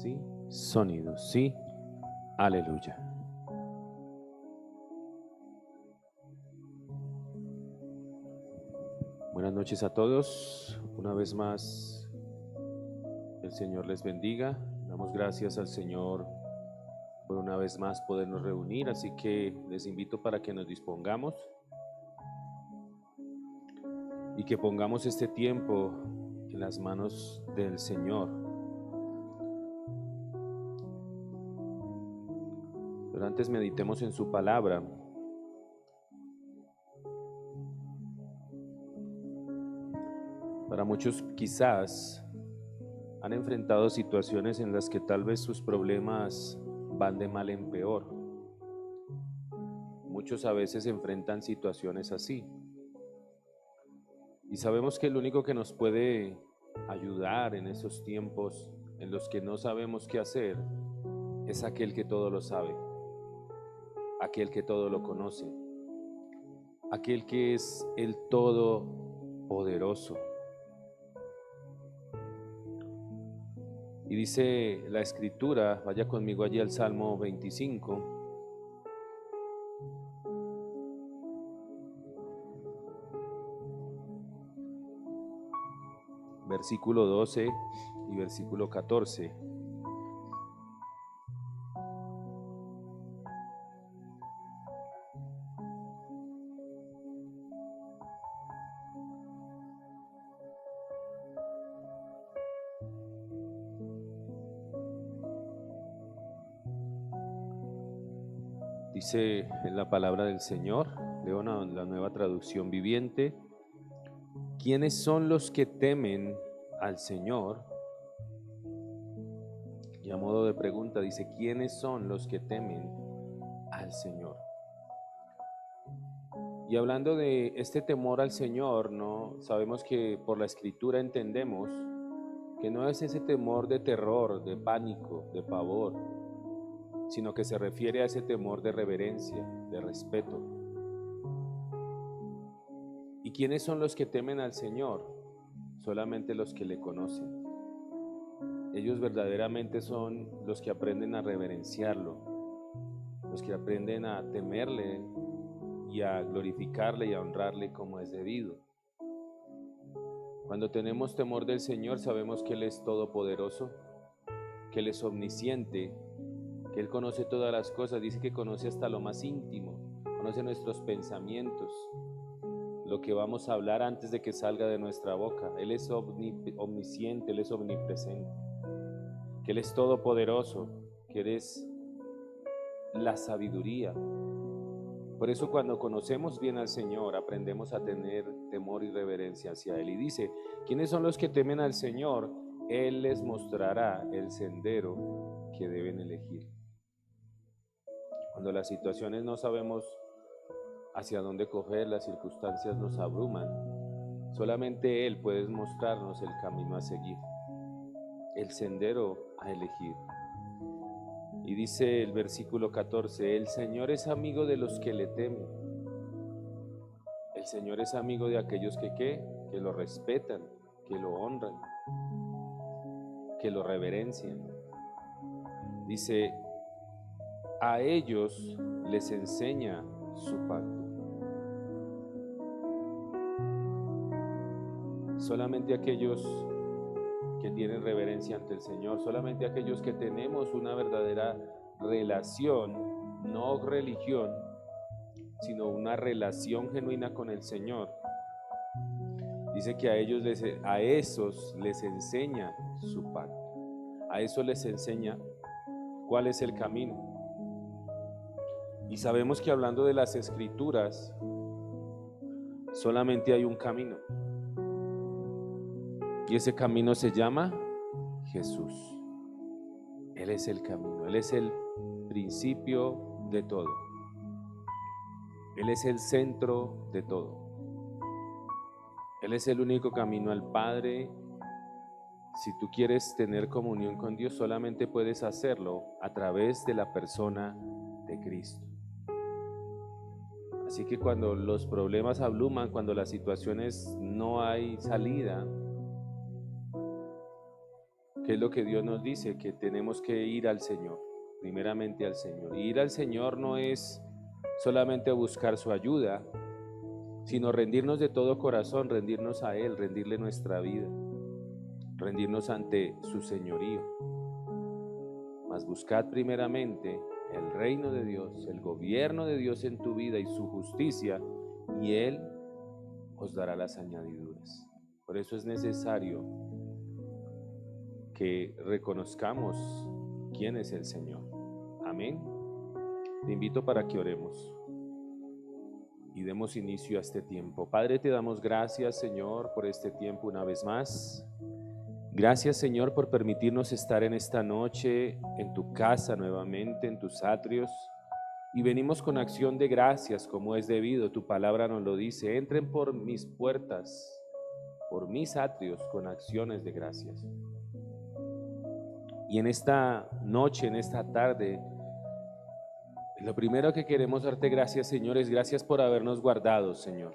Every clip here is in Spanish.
Sí, sonido, sí, aleluya. Buenas noches a todos, una vez más, el Señor les bendiga. Damos gracias al Señor por una vez más podernos reunir, así que les invito para que nos dispongamos y que pongamos este tiempo en las manos del Señor. Pero antes meditemos en su palabra. Para muchos quizás han enfrentado situaciones en las que tal vez sus problemas van de mal en peor. Muchos a veces enfrentan situaciones así. Y sabemos que el único que nos puede ayudar en esos tiempos en los que no sabemos qué hacer es aquel que todo lo sabe, aquel que todo lo conoce, aquel que es el Todopoderoso. Y dice la Escritura, vaya conmigo allí al Salmo 25, versículo 12 y versículo 14. Dice en la palabra del Señor, leo la Nueva Traducción Viviente: ¿quiénes son los que temen al Señor? Y a modo de pregunta dice, ¿quiénes son los que temen al Señor? Y hablando de este temor al Señor, ¿no? Sabemos que por la Escritura entendemos que no es ese temor de terror, de pánico, de pavor, sino que se refiere a ese temor de reverencia, de respeto. ¿Y quiénes son los que temen al Señor? Solamente los que le conocen. Ellos verdaderamente son los que aprenden a reverenciarlo, los que aprenden a temerle y a glorificarle y a honrarle como es debido. Cuando tenemos temor del Señor, sabemos que Él es todopoderoso, que Él es omnisciente, que Él conoce todas las cosas. Dice que conoce hasta lo más íntimo, conoce nuestros pensamientos, lo que vamos a hablar antes de que salga de nuestra boca. Él es omnisciente, Él es omnipresente, que Él es todopoderoso, que Él es la sabiduría. Por eso cuando conocemos bien al Señor, aprendemos a tener temor y reverencia hacia Él. Y dice, ¿quiénes son los que temen al Señor? Él les mostrará el sendero que deben elegir. Cuando las situaciones no sabemos hacia dónde coger, las circunstancias nos abruman, solamente Él puede mostrarnos el camino a seguir, el sendero a elegir. Y dice el versículo 14, el Señor es amigo de los que le temen. El Señor es amigo de aquellos que lo respetan, que lo honran, que lo reverencian. Dice, a ellos les enseña su pacto. Solamente aquellos que tienen reverencia ante el Señor, solamente aquellos que tenemos una verdadera relación, no religión, sino una relación genuina con el Señor. Dice que a esos les enseña su pacto, a eso les enseña cuál es el camino. Y sabemos que hablando de las Escrituras, solamente hay un camino. Y ese camino se llama Jesús. Él es el camino, Él es el principio de todo. Él es el centro de todo. Él es el único camino al Padre. Si tú quieres tener comunión con Dios, solamente puedes hacerlo a través de la persona de Cristo. Así que cuando los problemas abruman, cuando las situaciones no hay salida, ok, ¿Qué es lo que Dios nos dice? Que tenemos que ir al Señor, primeramente al Señor. Y ir al Señor no es solamente buscar su ayuda, sino rendirnos de todo corazón, rendirnos a Él, rendirle nuestra vida, rendirnos ante su señorío. Mas buscad primeramente el reino de Dios, el gobierno de Dios en tu vida y su justicia, y Él os dará las añadiduras. Por eso es necesario que reconozcamos quién es el Señor. Amén. Te invito para que oremos y demos inicio a este tiempo. Padre, te damos gracias, Señor, por este tiempo una vez más. Gracias, Señor, por permitirnos estar en esta noche en tu casa nuevamente, en tus atrios. Y venimos con acción de gracias como es debido. Tu palabra nos lo dice. Entren por mis puertas, por mis atrios, con acciones de gracias. Y en esta noche, en esta tarde, lo primero que queremos darte gracias, Señor, es gracias por habernos guardado, Señor.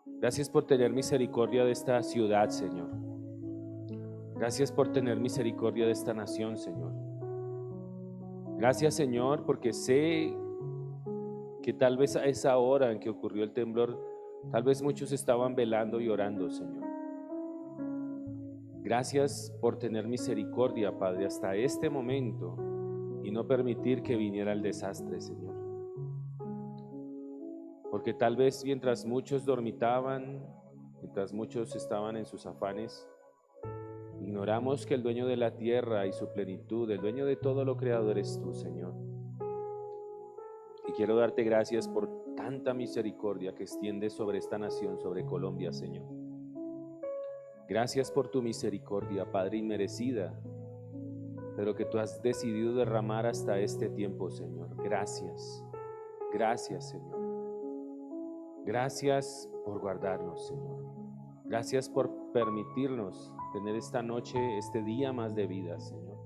Gracias por tener misericordia de esta ciudad, Señor. Gracias por tener misericordia de esta nación, Señor. Gracias, Señor, porque sé que tal vez a esa hora en que ocurrió el temblor, tal vez muchos estaban velando y orando, Señor. Gracias por tener misericordia, Padre, hasta este momento y no permitir que viniera el desastre, Señor. Porque tal vez mientras muchos dormitaban, mientras muchos estaban en sus afanes, ignoramos que el dueño de la tierra y su plenitud, el dueño de todo lo creado eres tú, Señor. Y quiero darte gracias por tanta misericordia que extiendes sobre esta nación, sobre Colombia, Señor. Gracias por tu misericordia, Padre, inmerecida, pero que tú has decidido derramar hasta este tiempo, Señor. Gracias, gracias, Señor. Gracias por guardarnos, Señor. Gracias por permitirnos tener esta noche, este día más de vida, Señor.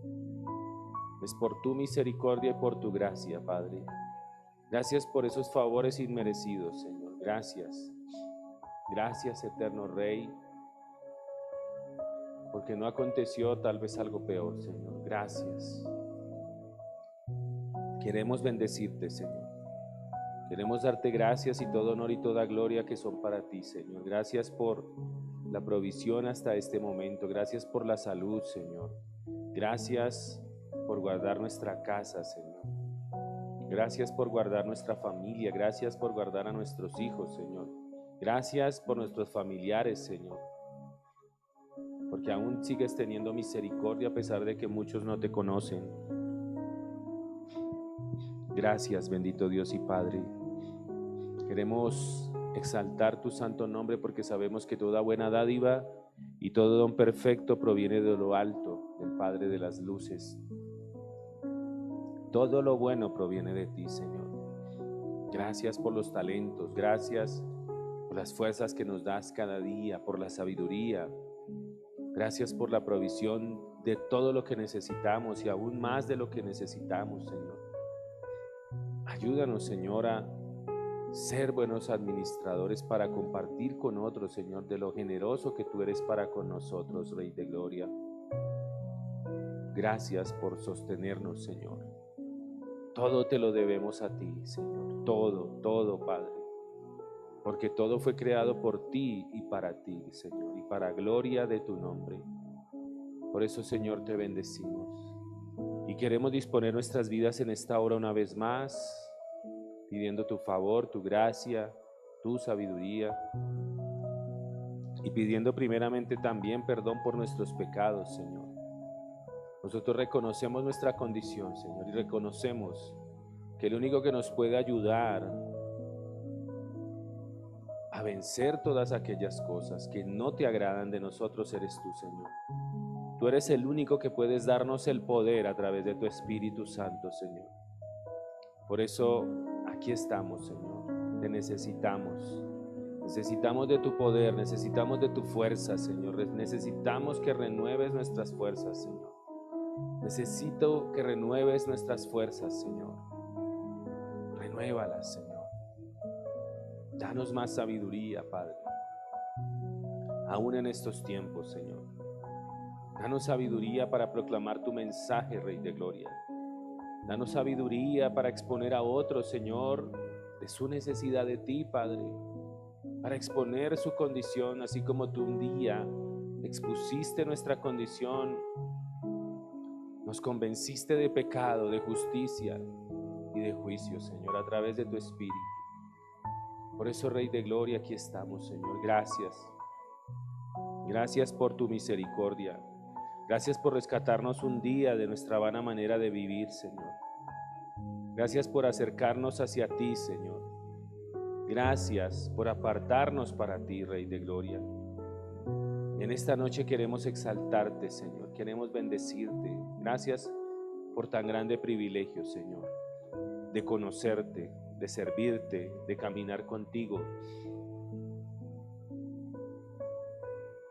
Es por tu misericordia y por tu gracia, Padre. Gracias por esos favores inmerecidos, Señor. Gracias. Gracias, eterno Rey, porque no aconteció tal vez algo peor, Señor. Gracias. Queremos bendecirte, Señor. Queremos darte gracias y todo honor y toda gloria que son para ti, Señor. Gracias por la provisión hasta este momento. Gracias por la salud, Señor. Gracias por guardar nuestra casa, Señor. Gracias por guardar nuestra familia. Gracias por guardar a nuestros hijos, Señor. Gracias por nuestros familiares, Señor. Porque aún sigues teniendo misericordia a pesar de que muchos no te conocen. Gracias, bendito Dios y Padre. Queremos exaltar tu santo nombre porque sabemos que toda buena dádiva y todo don perfecto proviene de lo alto, del Padre de las luces. Todo lo bueno proviene de ti, Señor. Gracias por los talentos, gracias por las fuerzas que nos das cada día, por la sabiduría. Gracias por la provisión de todo lo que necesitamos y aún más de lo que necesitamos, Señor. Ayúdanos, Señor, a ser buenos administradores para compartir con otros, Señor, de lo generoso que tú eres para con nosotros, Rey de Gloria. Gracias por sostenernos, Señor. Todo te lo debemos a ti, Señor. Todo, todo, Padre. Porque todo fue creado por ti y para ti, Señor, y para gloria de tu nombre. Por eso, Señor, te bendecimos. Y queremos disponer nuestras vidas en esta hora una vez más, pidiendo tu favor, tu gracia, tu sabiduría y pidiendo primeramente también perdón por nuestros pecados, Señor. Nosotros reconocemos nuestra condición, Señor, y reconocemos que el único que nos puede ayudar a vencer todas aquellas cosas que no te agradan de nosotros eres tú, Señor. Tú eres el único que puedes darnos el poder a través de tu Espíritu Santo, Señor. Por eso aquí estamos, Señor. Te necesitamos. Necesitamos de tu poder, necesitamos de tu fuerza, Señor. Necesitamos que renueves nuestras fuerzas, Señor. Necesito que renueves nuestras fuerzas, Señor. Renuévalas, Señor. Danos más sabiduría, Padre. Aún en estos tiempos, Señor. Danos sabiduría para proclamar tu mensaje, Rey de Gloria. Danos sabiduría para exponer a otros, Señor, de su necesidad de ti, Padre, para exponer su condición, así como tú un día expusiste nuestra condición, nos convenciste de pecado, de justicia y de juicio, Señor, a través de tu Espíritu. Por eso, Rey de Gloria, aquí estamos, Señor. Gracias. Gracias por tu misericordia. Gracias por rescatarnos un día de nuestra vana manera de vivir, Señor. Gracias por acercarnos hacia ti, Señor. Gracias por apartarnos para ti, Rey de Gloria. En esta noche queremos exaltarte, Señor. Queremos bendecirte. Gracias por tan grande privilegio, Señor, de conocerte, de servirte, de caminar contigo.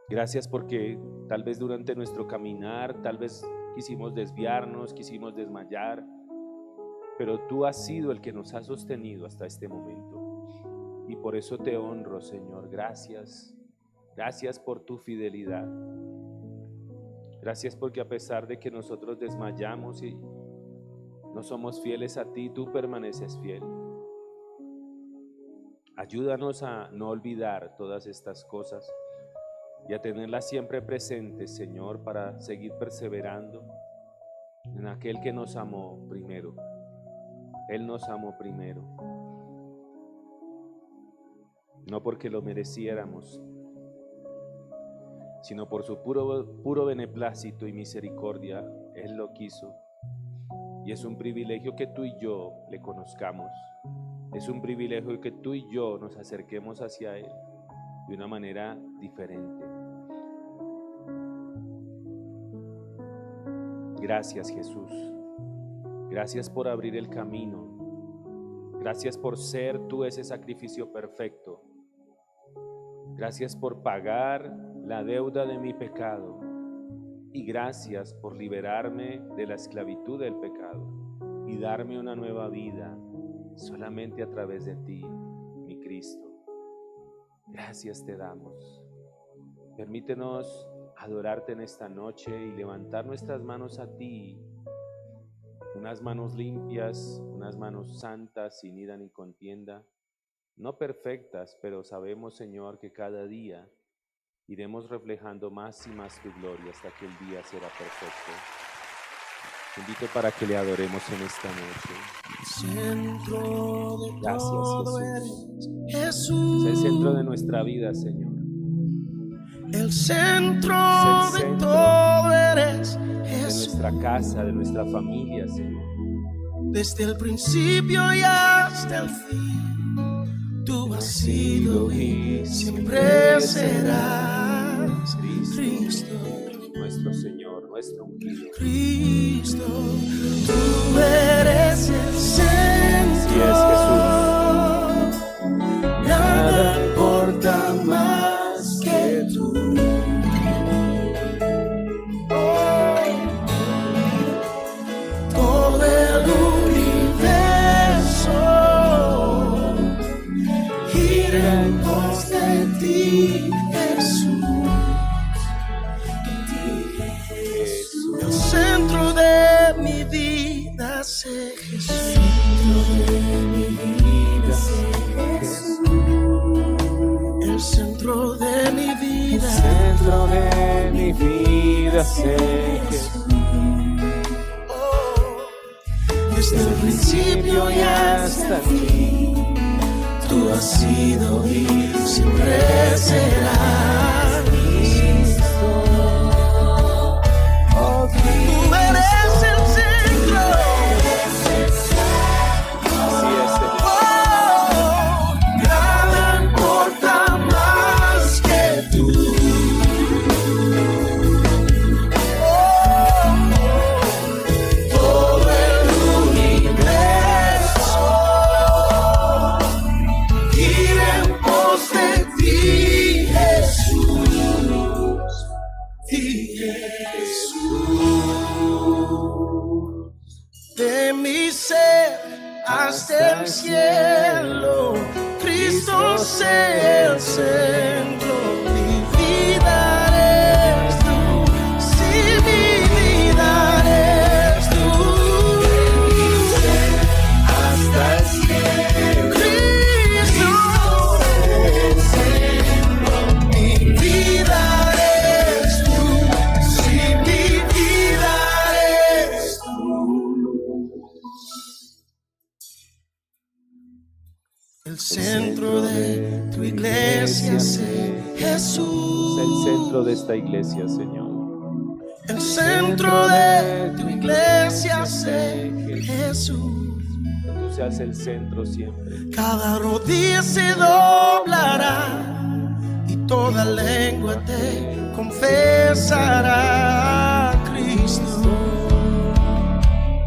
Gracias porque tal vez durante nuestro caminar, tal vez quisimos desviarnos, quisimos desmayar, pero tú has sido el que nos ha sostenido hasta este momento. Y por eso te honro, Señor. Gracias. Gracias por tu fidelidad. Gracias porque a pesar de que nosotros desmayamos y no somos fieles a ti, tú permaneces fiel. Ayúdanos a no olvidar todas estas cosas y a tenerlas siempre presentes, Señor, para seguir perseverando en aquel que nos amó primero. Él nos amó primero. No porque lo mereciéramos, sino por su puro beneplácito y misericordia. Él lo quiso. Y es un privilegio que tú y yo le conozcamos. Es un privilegio que tú y yo nos acerquemos hacia Él de una manera diferente. Gracias, Jesús. Gracias por abrir el camino. Gracias por ser tú ese sacrificio perfecto. Gracias por pagar la deuda de mi pecado. Y gracias por liberarme de la esclavitud del pecado y darme una nueva vida solamente a través de ti, mi Cristo. Gracias te damos. Permítenos adorarte en esta noche y levantar nuestras manos a ti, unas manos limpias, unas manos santas, sin ira ni contienda, no perfectas, pero sabemos, Señor, que cada día iremos reflejando más y más tu gloria hasta que el día será perfecto. Te invito para que le adoremos en esta noche. Gracias, Jesús. Es el centro de nuestra vida, Señor. El centro de todo eres Jesús. De nuestra casa, de nuestra familia, Señor. Desde el principio y hasta el fin, tú has sido y siempre serás Cristo, nuestro Señor, nuestro ungido. Cristo, tú eres el centro. Así es, Jesús. Nada importa más que tú. Todo el universo gira en pos de ti, Jesús. El centro de mi vida sé Jesús. El centro de mi vida, Centro de mi vida sé Jesús. desde el principio y hasta el fin, tú has sido y siempre serás Cristo. Oh, tú eres el centro. Así es, Señor. Oh, nada importa más que tú. Todo el universo gira en pos de ti, Jesús. Y Jesús, de mi ser hasta el cielo, Cristo sea el centro. Mi vida eres tú, sí, El centro de tu iglesia sé Jesús. Sé el centro de esta iglesia, Señor. El centro de tu iglesia sé Jesús. Que tú seas el centro siempre. Cada rodilla se doblará y toda lengua te confesará, Cristo.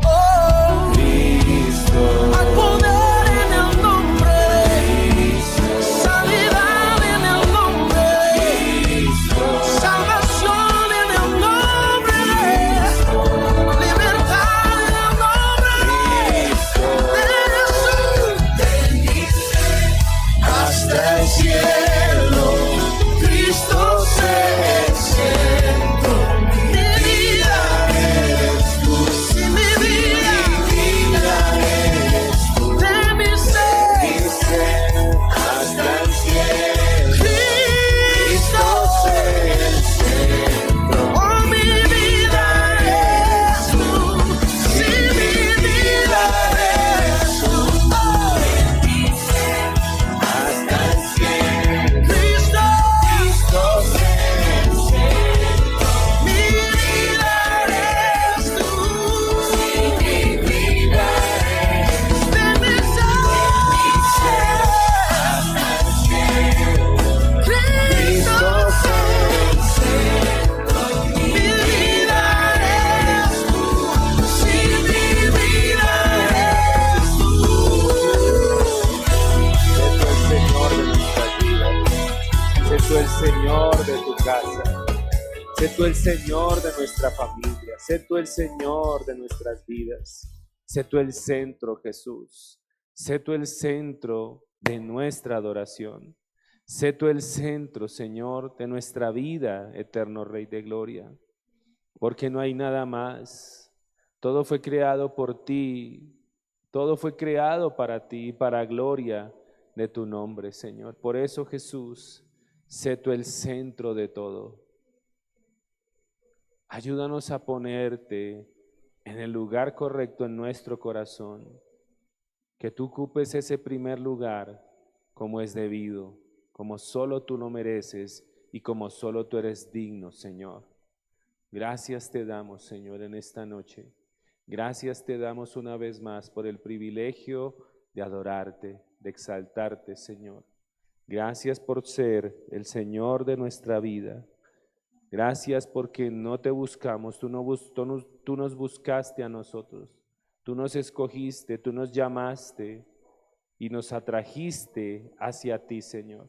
Oh, Cristo. hay poder en el nombre de Cristo, sanidad en el nombre de Cristo, salvación en el nombre de Cristo, libertad en el nombre de Jesús. Hasta el cielo, Cristo se centro. Mi vida eres tú, si mi vida eres tú, de mi ser hasta el cielo, Cristo se centro. Oh, mi vida eres tú, si mi vida eres tú, hasta el cielo, Cristo se centro. Mi vida eres tú, si mi vida eres de mi ser hasta el cielo, Cristo se centro. Mi vida eres tú, si mi vida eres tú. Sé tú el Señor de nuestras vidas. Sé tú el Señor de tu casa. Sé tú el Señor de nuestra familia. Sé tú el Señor de nuestras vidas. Sé tú el centro, Jesús. Sé tú el centro de nuestra adoración. Sé tú el centro, Señor, de nuestra vida, eterno Rey de gloria. Porque no hay nada más. Todo fue creado por ti. Todo fue creado para ti, para gloria de tu nombre, Señor. Por eso, Jesús, sé tú el centro de todo. Ayúdanos a ponerte en el lugar correcto en nuestro corazón. Que tú ocupes ese primer lugar como es debido, como solo tú lo mereces y como solo tú eres digno, Señor. Gracias te damos, Señor, en esta noche. Gracias te damos una vez más por el privilegio de adorarte, de exaltarte, Señor. Gracias por ser el Señor de nuestra vida. Gracias porque no te buscamos, tú nos buscaste a nosotros. Tú nos escogiste, tú nos llamaste y nos atrajiste hacia ti, Señor.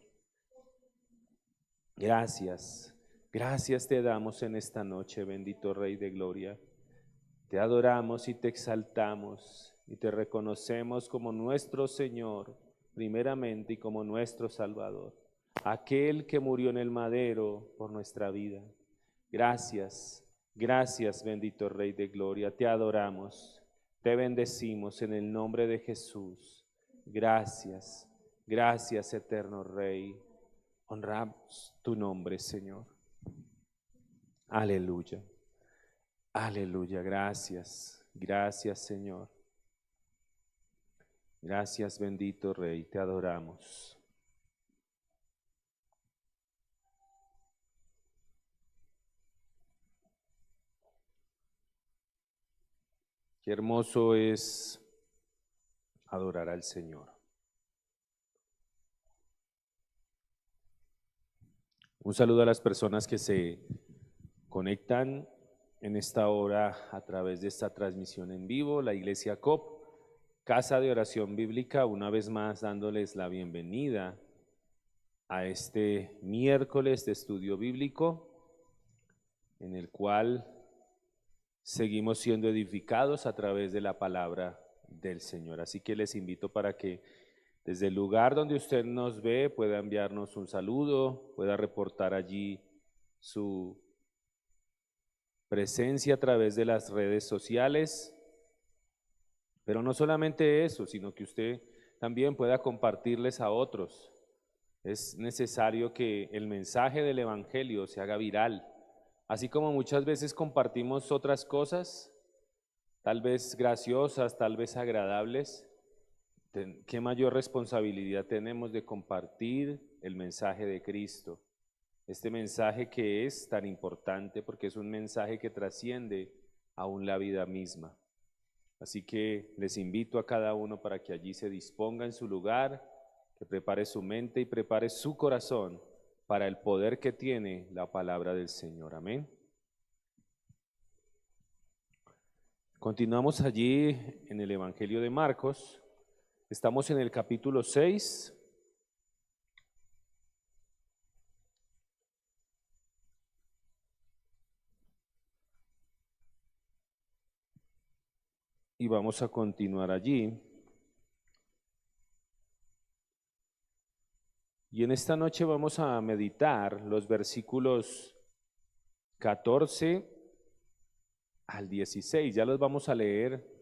Gracias, gracias te damos en esta noche, bendito Rey de Gloria. Te adoramos y te exaltamos y te reconocemos como nuestro Señor, primeramente, y como nuestro Salvador, aquel que murió en el madero por nuestra vida. Gracias, gracias, bendito Rey de Gloria, te adoramos, te bendecimos en el nombre de Jesús. Gracias, gracias, eterno Rey. Honramos tu nombre, Señor. Aleluya. Aleluya, gracias, gracias, Señor. Gracias, bendito Rey, te adoramos. Qué hermoso es adorar al Señor. Un saludo a las personas que se conectan en esta hora a través de esta transmisión en vivo, la Iglesia COP, Casa de Oración Bíblica, una vez más dándoles la bienvenida a este miércoles de estudio bíblico, en el cual seguimos siendo edificados a través de la palabra del Señor. Así que les invito para que desde el lugar donde usted nos ve pueda enviarnos un saludo, pueda reportar allí su presencia a través de las redes sociales, pero no solamente eso, sino que usted también pueda compartirles a otros. Es necesario que el mensaje del Evangelio se haga viral, así como muchas veces compartimos otras cosas, tal vez graciosas, tal vez agradables. qué mayor responsabilidad tenemos de compartir el mensaje de Cristo. Este mensaje que es tan importante porque es un mensaje que trasciende aún la vida misma. Así que les invito a cada uno para que allí se disponga en su lugar, que prepare su mente y prepare su corazón para el poder que tiene la palabra del Señor. Amén. Continuamos allí en el Evangelio de Marcos. Estamos en el capítulo 6. Y vamos a continuar allí. Y en esta noche vamos a meditar los versículos 14 al 16. Ya los vamos a leer.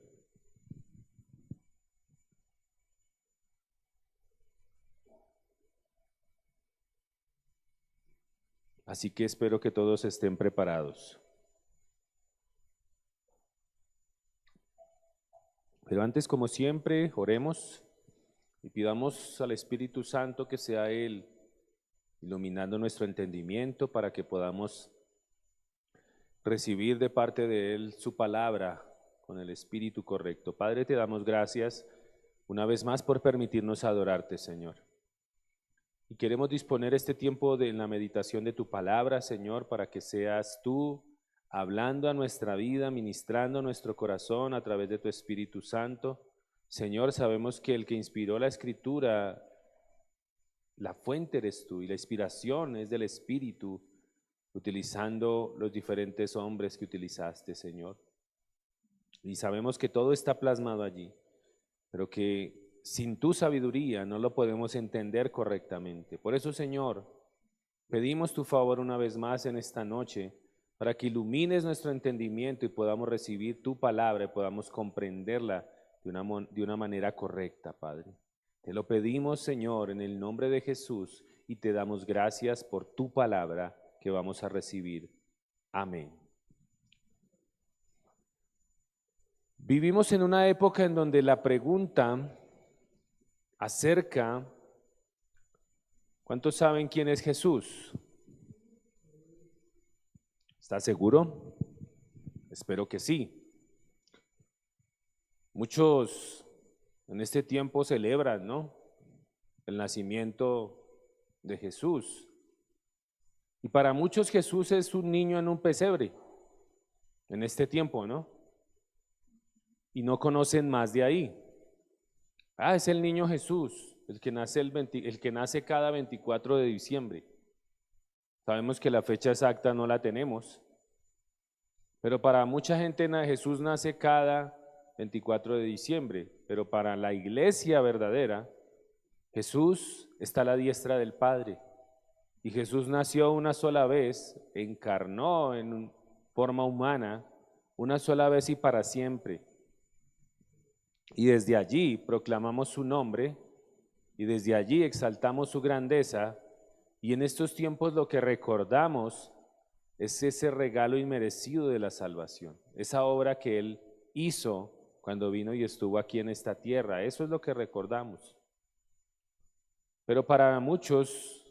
Así que espero que todos estén preparados. Pero antes, como siempre, oremos y pidamos al Espíritu Santo que sea Él iluminando nuestro entendimiento para que podamos recibir de parte de Él su palabra con el espíritu correcto. Padre, te damos gracias una vez más por permitirnos adorarte, Señor. Y queremos disponer este tiempo de la meditación de tu palabra, Señor, para que seas tú hablando a nuestra vida, ministrando nuestro corazón a través de tu Espíritu Santo. Señor, sabemos que el que inspiró la Escritura, la fuente eres tú y la inspiración es del Espíritu, utilizando los diferentes hombres que utilizaste, Señor. Y sabemos que todo está plasmado allí, pero que sin tu sabiduría no lo podemos entender correctamente. Por eso, Señor, pedimos tu favor una vez más en esta noche, para que ilumines nuestro entendimiento y podamos recibir tu palabra y podamos comprenderla de una manera correcta, Padre. Te lo pedimos, Señor, en el nombre de Jesús, y te damos gracias por tu palabra que vamos a recibir. Amén. Vivimos en una época en donde la pregunta acerca, ¿cuántos saben quién es Jesús? ¿Estás seguro? Espero que sí. Muchos en este tiempo celebran, ¿no?, el nacimiento de Jesús. Y para muchos Jesús es un niño en un pesebre en este tiempo, ¿no? Y no conocen más de ahí. Ah, es el niño Jesús, el que nace cada 24 de diciembre. Sabemos que la fecha exacta no la tenemos, pero para mucha gente Jesús nace cada 24 de diciembre, pero para la iglesia verdadera, Jesús está a la diestra del Padre. Y Jesús nació una sola vez, encarnó en forma humana, una sola vez y para siempre. Y desde allí proclamamos su nombre, y desde allí exaltamos su grandeza, y en estos tiempos lo que recordamos es ese regalo inmerecido de la salvación, esa obra que Él hizo cuando vino y estuvo aquí en esta tierra. Eso es lo que recordamos. Pero para muchos,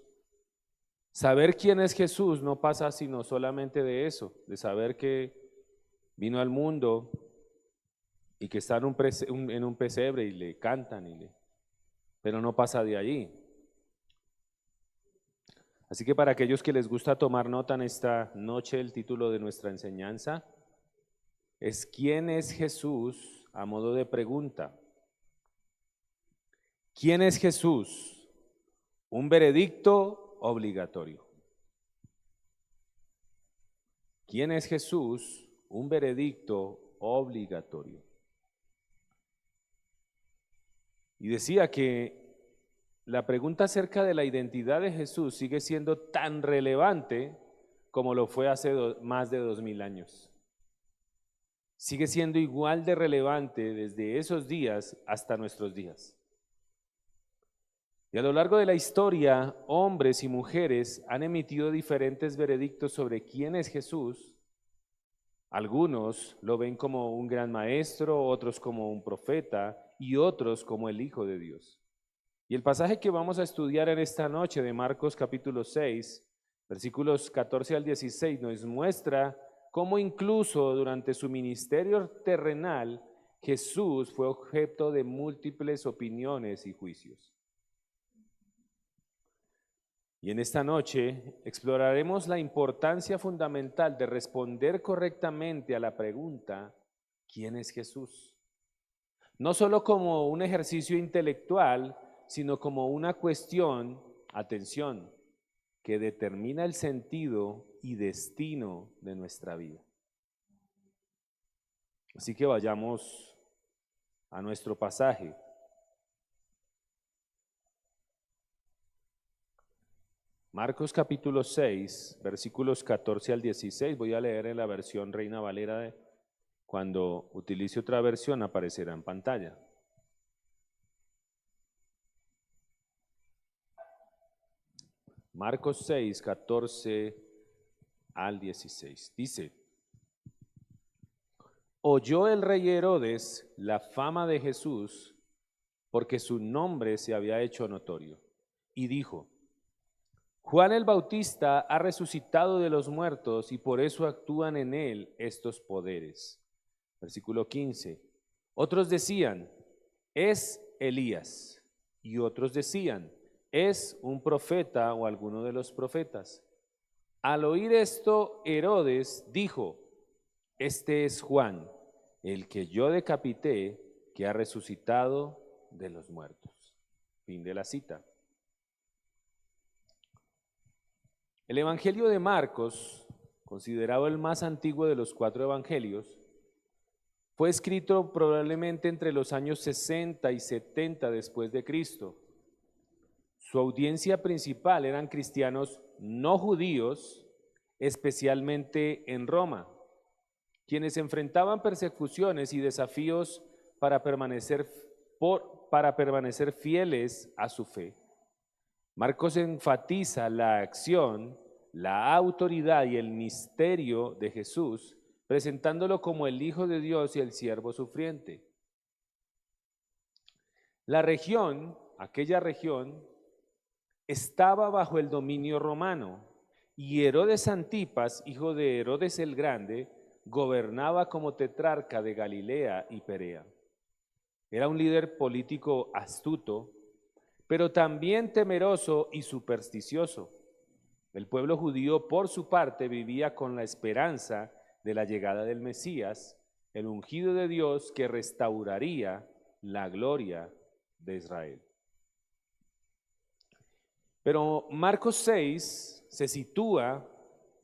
saber quién es Jesús no pasa sino solamente de eso, de saber que vino al mundo y que está en un pesebre y le cantan, pero no pasa de allí. Así que para aquellos que les gusta tomar nota en esta noche, el título de nuestra enseñanza es ¿quién es Jesús? A modo de pregunta. ¿Quién es Jesús? Un veredicto obligatorio. ¿Quién es Jesús? Un veredicto obligatorio. Y decía que la pregunta acerca de la identidad de Jesús sigue siendo tan relevante como lo fue hace más de 2000 años. Sigue siendo igual de relevante desde esos días hasta nuestros días. Y a lo largo de la historia, hombres y mujeres han emitido diferentes veredictos sobre quién es Jesús, Algunos lo ven como un gran maestro, otros como un profeta y otros como el Hijo de Dios. Y el pasaje que vamos a estudiar en esta noche de Marcos capítulo 6, versículos 14 al 16, nos muestra cómo incluso durante su ministerio terrenal, Jesús fue objeto de múltiples opiniones y juicios. Y en esta noche exploraremos la importancia fundamental de responder correctamente a la pregunta, ¿quién es Jesús? No solo como un ejercicio intelectual, sino como una cuestión, atención, que determina el sentido y destino de nuestra vida. Así que vayamos a nuestro pasaje. Marcos capítulo 6, versículos 14 al 16, voy a leer en la versión Reina Valera, cuando utilice otra versión aparecerá en pantalla. Marcos 6, 14 al 16, dice: oyó el rey Herodes la fama de Jesús, porque su nombre se había hecho notorio, y dijo: Juan el Bautista ha resucitado de los muertos y por eso actúan en él estos poderes. Versículo 15. Otros decían, es Elías, y otros decían, es un profeta o alguno de los profetas. Al oír esto, Herodes dijo, este es Juan, el que yo decapité, que ha resucitado de los muertos. Fin de la cita. El Evangelio de Marcos, considerado el más antiguo de los 4 evangelios, fue escrito probablemente entre los años 60 y 70 después de Cristo. Su audiencia principal eran cristianos no judíos, especialmente en Roma, quienes enfrentaban persecuciones y desafíos para permanecer fieles a su fe. Marcos enfatiza la acción, la autoridad y el misterio de Jesús, presentándolo como el Hijo de Dios y el siervo sufriente. Aquella región, estaba bajo el dominio romano y Herodes Antipas, hijo de Herodes el Grande, gobernaba como tetrarca de Galilea y Perea. Era un líder político astuto, pero también temeroso y supersticioso. El pueblo judío, por su parte, vivía con la esperanza de la llegada del Mesías, el ungido de Dios que restauraría la gloria de Israel. Pero Marcos 6 se sitúa,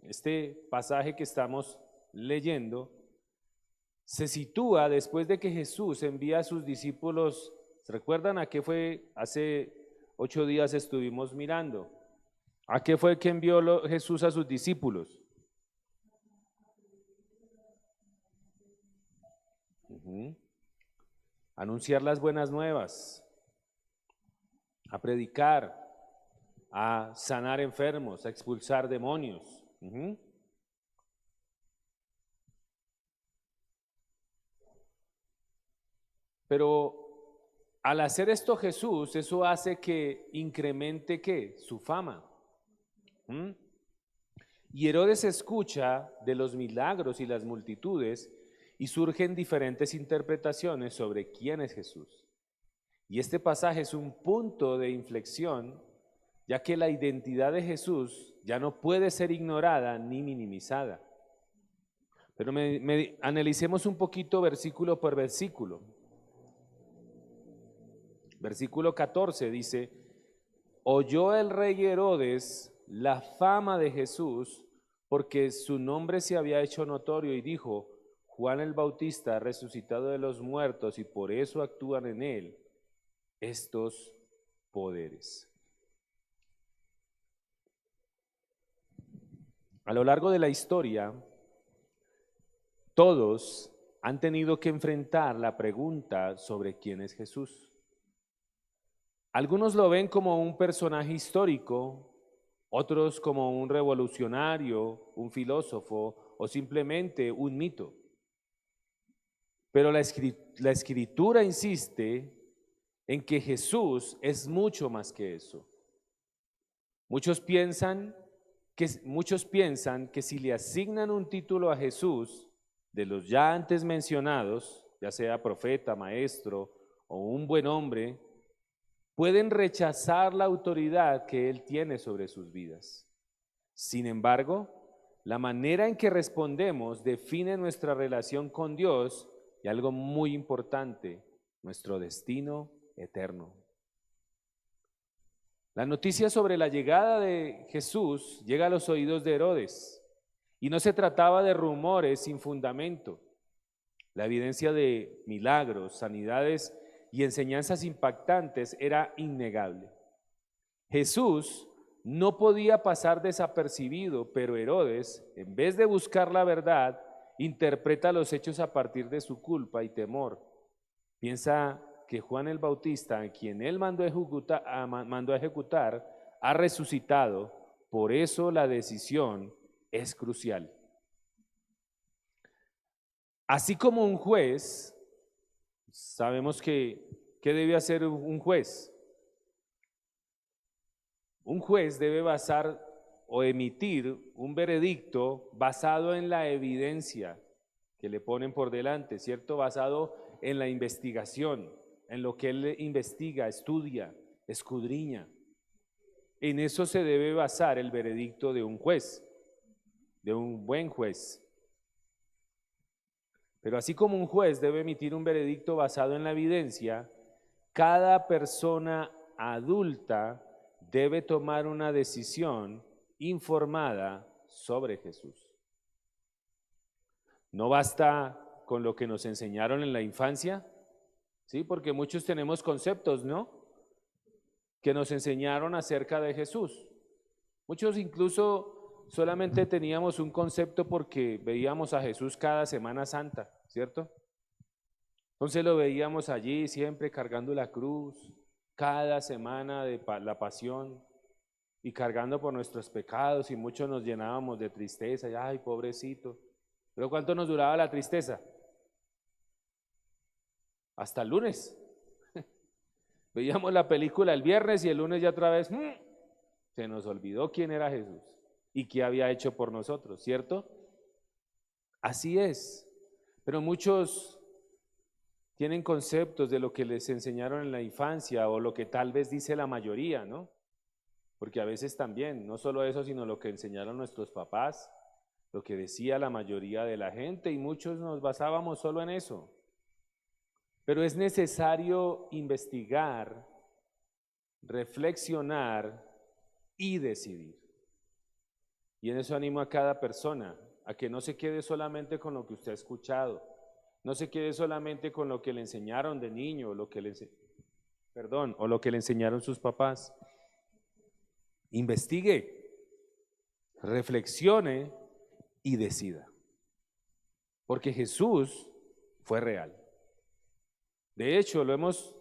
este pasaje que estamos leyendo, se sitúa después de que Jesús envía a sus discípulos. ¿Se recuerdan a qué fue? Hace 8 días estuvimos mirando. ¿A qué fue que envió Jesús a sus discípulos? Anunciar las buenas nuevas, a predicar, a sanar enfermos, a expulsar demonios. Pero al hacer esto Jesús, eso hace que incremente ¿qué? Su fama. Y Herodes escucha de los milagros y las multitudes y surgen diferentes interpretaciones sobre quién es Jesús. Y este pasaje es un punto de inflexión, ya que la identidad de Jesús ya no puede ser ignorada ni minimizada. Pero analicemos un poquito versículo por versículo. Versículo 14 dice, oyó el rey Herodes la fama de Jesús, porque su nombre se había hecho notorio, y dijo, Juan el Bautista ha resucitado de los muertos y por eso actúan en él estos poderes. A lo largo de la historia, todos han tenido que enfrentar la pregunta sobre quién es Jesús. Algunos lo ven como un personaje histórico, otros como un revolucionario, un filósofo o simplemente un mito. Pero la Escritura insiste en que Jesús es mucho más que eso. Muchos piensan que si le asignan un título a Jesús, de los ya antes mencionados, ya sea profeta, maestro o un buen hombre, pueden rechazar la autoridad que Él tiene sobre sus vidas. Sin embargo, la manera en que respondemos define nuestra relación con Dios y algo muy importante, nuestro destino eterno. La noticia sobre la llegada de Jesús llega a los oídos de Herodes y no se trataba de rumores sin fundamento. La evidencia de milagros, sanidades y enseñanzas impactantes era innegable. Jesús no podía pasar desapercibido, pero Herodes, en vez de buscar la verdad, interpreta los hechos a partir de su culpa y temor. Piensa que Juan el Bautista, a quien él mandó a ejecutar, ha resucitado. Por eso la decisión es crucial. Así como un juez, sabemos ¿qué debe hacer un juez? Un juez debe basar o emitir un veredicto basado en la evidencia que le ponen por delante, ¿cierto? Basado en la investigación, en lo que él investiga, estudia, escudriña. En eso se debe basar el veredicto de un juez, de un buen juez. Pero así como un juez debe emitir un veredicto basado en la evidencia, cada persona adulta debe tomar una decisión informada sobre Jesús. No basta con lo que nos enseñaron en la infancia, ¿sí? Porque muchos tenemos conceptos, ¿no?, que nos enseñaron acerca de Jesús. Muchos incluso solamente teníamos un concepto porque veíamos a Jesús cada Semana Santa, ¿cierto? Entonces lo veíamos allí siempre cargando la cruz, cada semana de la pasión y cargando por nuestros pecados, y muchos nos llenábamos de tristeza, y ay, pobrecito. Pero ¿cuánto nos duraba la tristeza? Hasta el lunes. Veíamos la película el viernes y el lunes ya otra vez se nos olvidó quién era Jesús y qué había hecho por nosotros, ¿cierto? Así es. Pero muchos tienen conceptos de lo que les enseñaron en la infancia o lo que tal vez dice la mayoría, ¿no? Porque a veces también, no solo eso, sino lo que enseñaron nuestros papás, lo que decía la mayoría de la gente, y muchos nos basábamos solo en eso. Pero es necesario investigar, reflexionar y decidir. Y en eso animo a cada persona, a que no se quede solamente con lo que usted ha escuchado, no se quede solamente con lo que le enseñaron de niño, o lo que le enseñaron sus papás. Investigue, reflexione y decida. Porque Jesús fue real. De hecho, lo hemos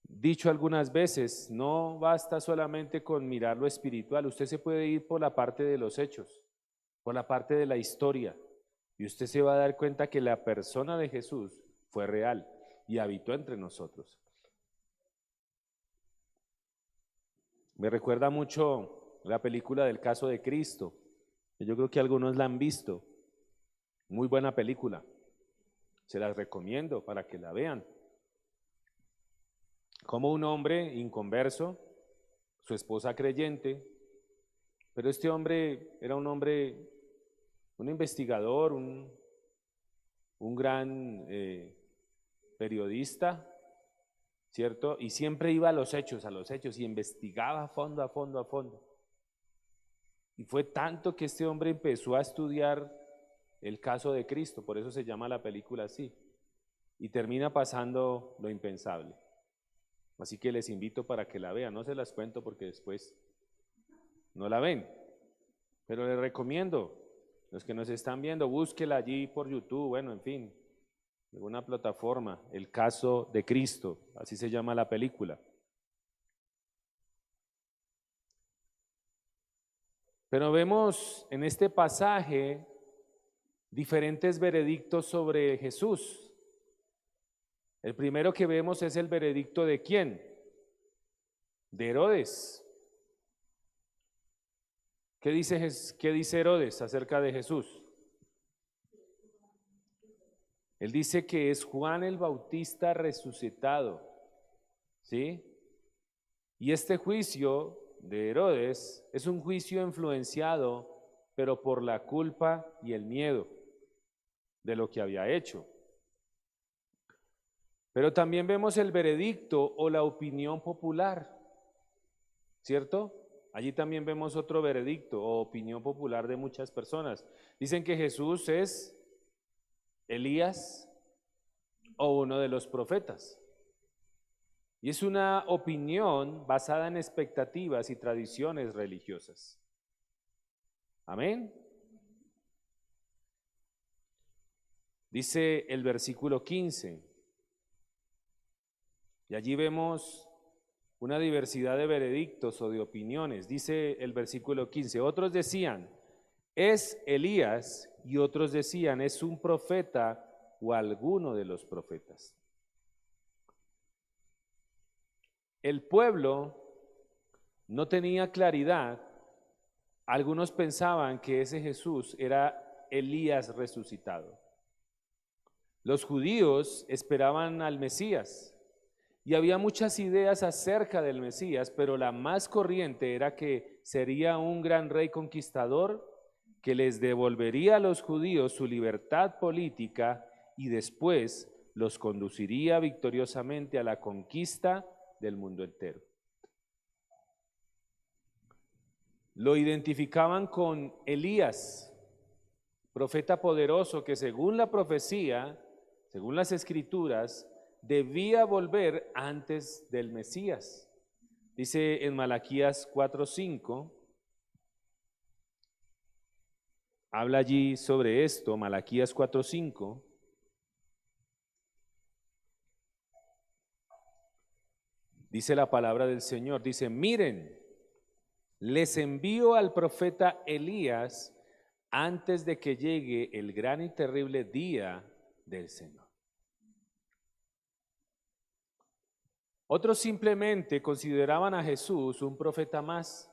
dicho algunas veces, no basta solamente con mirar lo espiritual, usted se puede ir por la parte de los hechos, por la parte de la historia, y usted se va a dar cuenta que la persona de Jesús fue real y habitó entre nosotros. Me recuerda mucho la película del caso de Cristo, que yo creo que algunos la han visto, muy buena película. Se las recomiendo para que la vean. Como un hombre inconverso, su esposa creyente, pero este hombre era un hombre, un investigador, un gran periodista, ¿cierto? Y siempre iba a los hechos, y investigaba a fondo. Y fue tanto que este hombre empezó a estudiar el caso de Cristo, por eso se llama la película así, y termina pasando lo impensable. Así que les invito para que la vean, no se las cuento porque después no la ven, pero les recomiendo, los que nos están viendo, búsquela allí por YouTube, bueno, en fin, en una plataforma, El caso de Cristo, así se llama la película. Pero vemos en este pasaje diferentes veredictos sobre Jesús. El primero que vemos es el veredicto de ¿quién? De Herodes. ¿Qué dice Herodes acerca de Jesús? Él dice que es Juan el Bautista resucitado, ¿sí? Y este juicio de Herodes es un juicio influenciado, pero por la culpa y el miedo de lo que había hecho. Pero también vemos el veredicto o la opinión popular, ¿cierto? Allí también vemos otro veredicto o opinión popular de muchas personas. Dicen que Jesús es Elías o uno de los profetas. Y es una opinión basada en expectativas y tradiciones religiosas. Amén. Dice el versículo 15. Y allí vemos una diversidad de veredictos o de opiniones. Dice el versículo 15, otros decían, es Elías, y otros decían, es un profeta o alguno de los profetas. El pueblo no tenía claridad. Algunos pensaban que ese Jesús era Elías resucitado. Los judíos esperaban al Mesías y había muchas ideas acerca del Mesías, pero la más corriente era que sería un gran rey conquistador que les devolvería a los judíos su libertad política y después los conduciría victoriosamente a la conquista del mundo entero. Lo identificaban con Elías, profeta poderoso que según la profecía, según las escrituras, debía volver antes del Mesías. Dice en Malaquías 4:5, habla allí sobre esto, Malaquías 4:5. Dice la palabra del Señor, dice, miren, les envío al profeta Elías antes de que llegue el gran y terrible día del Señor. Otros simplemente consideraban a Jesús un profeta más,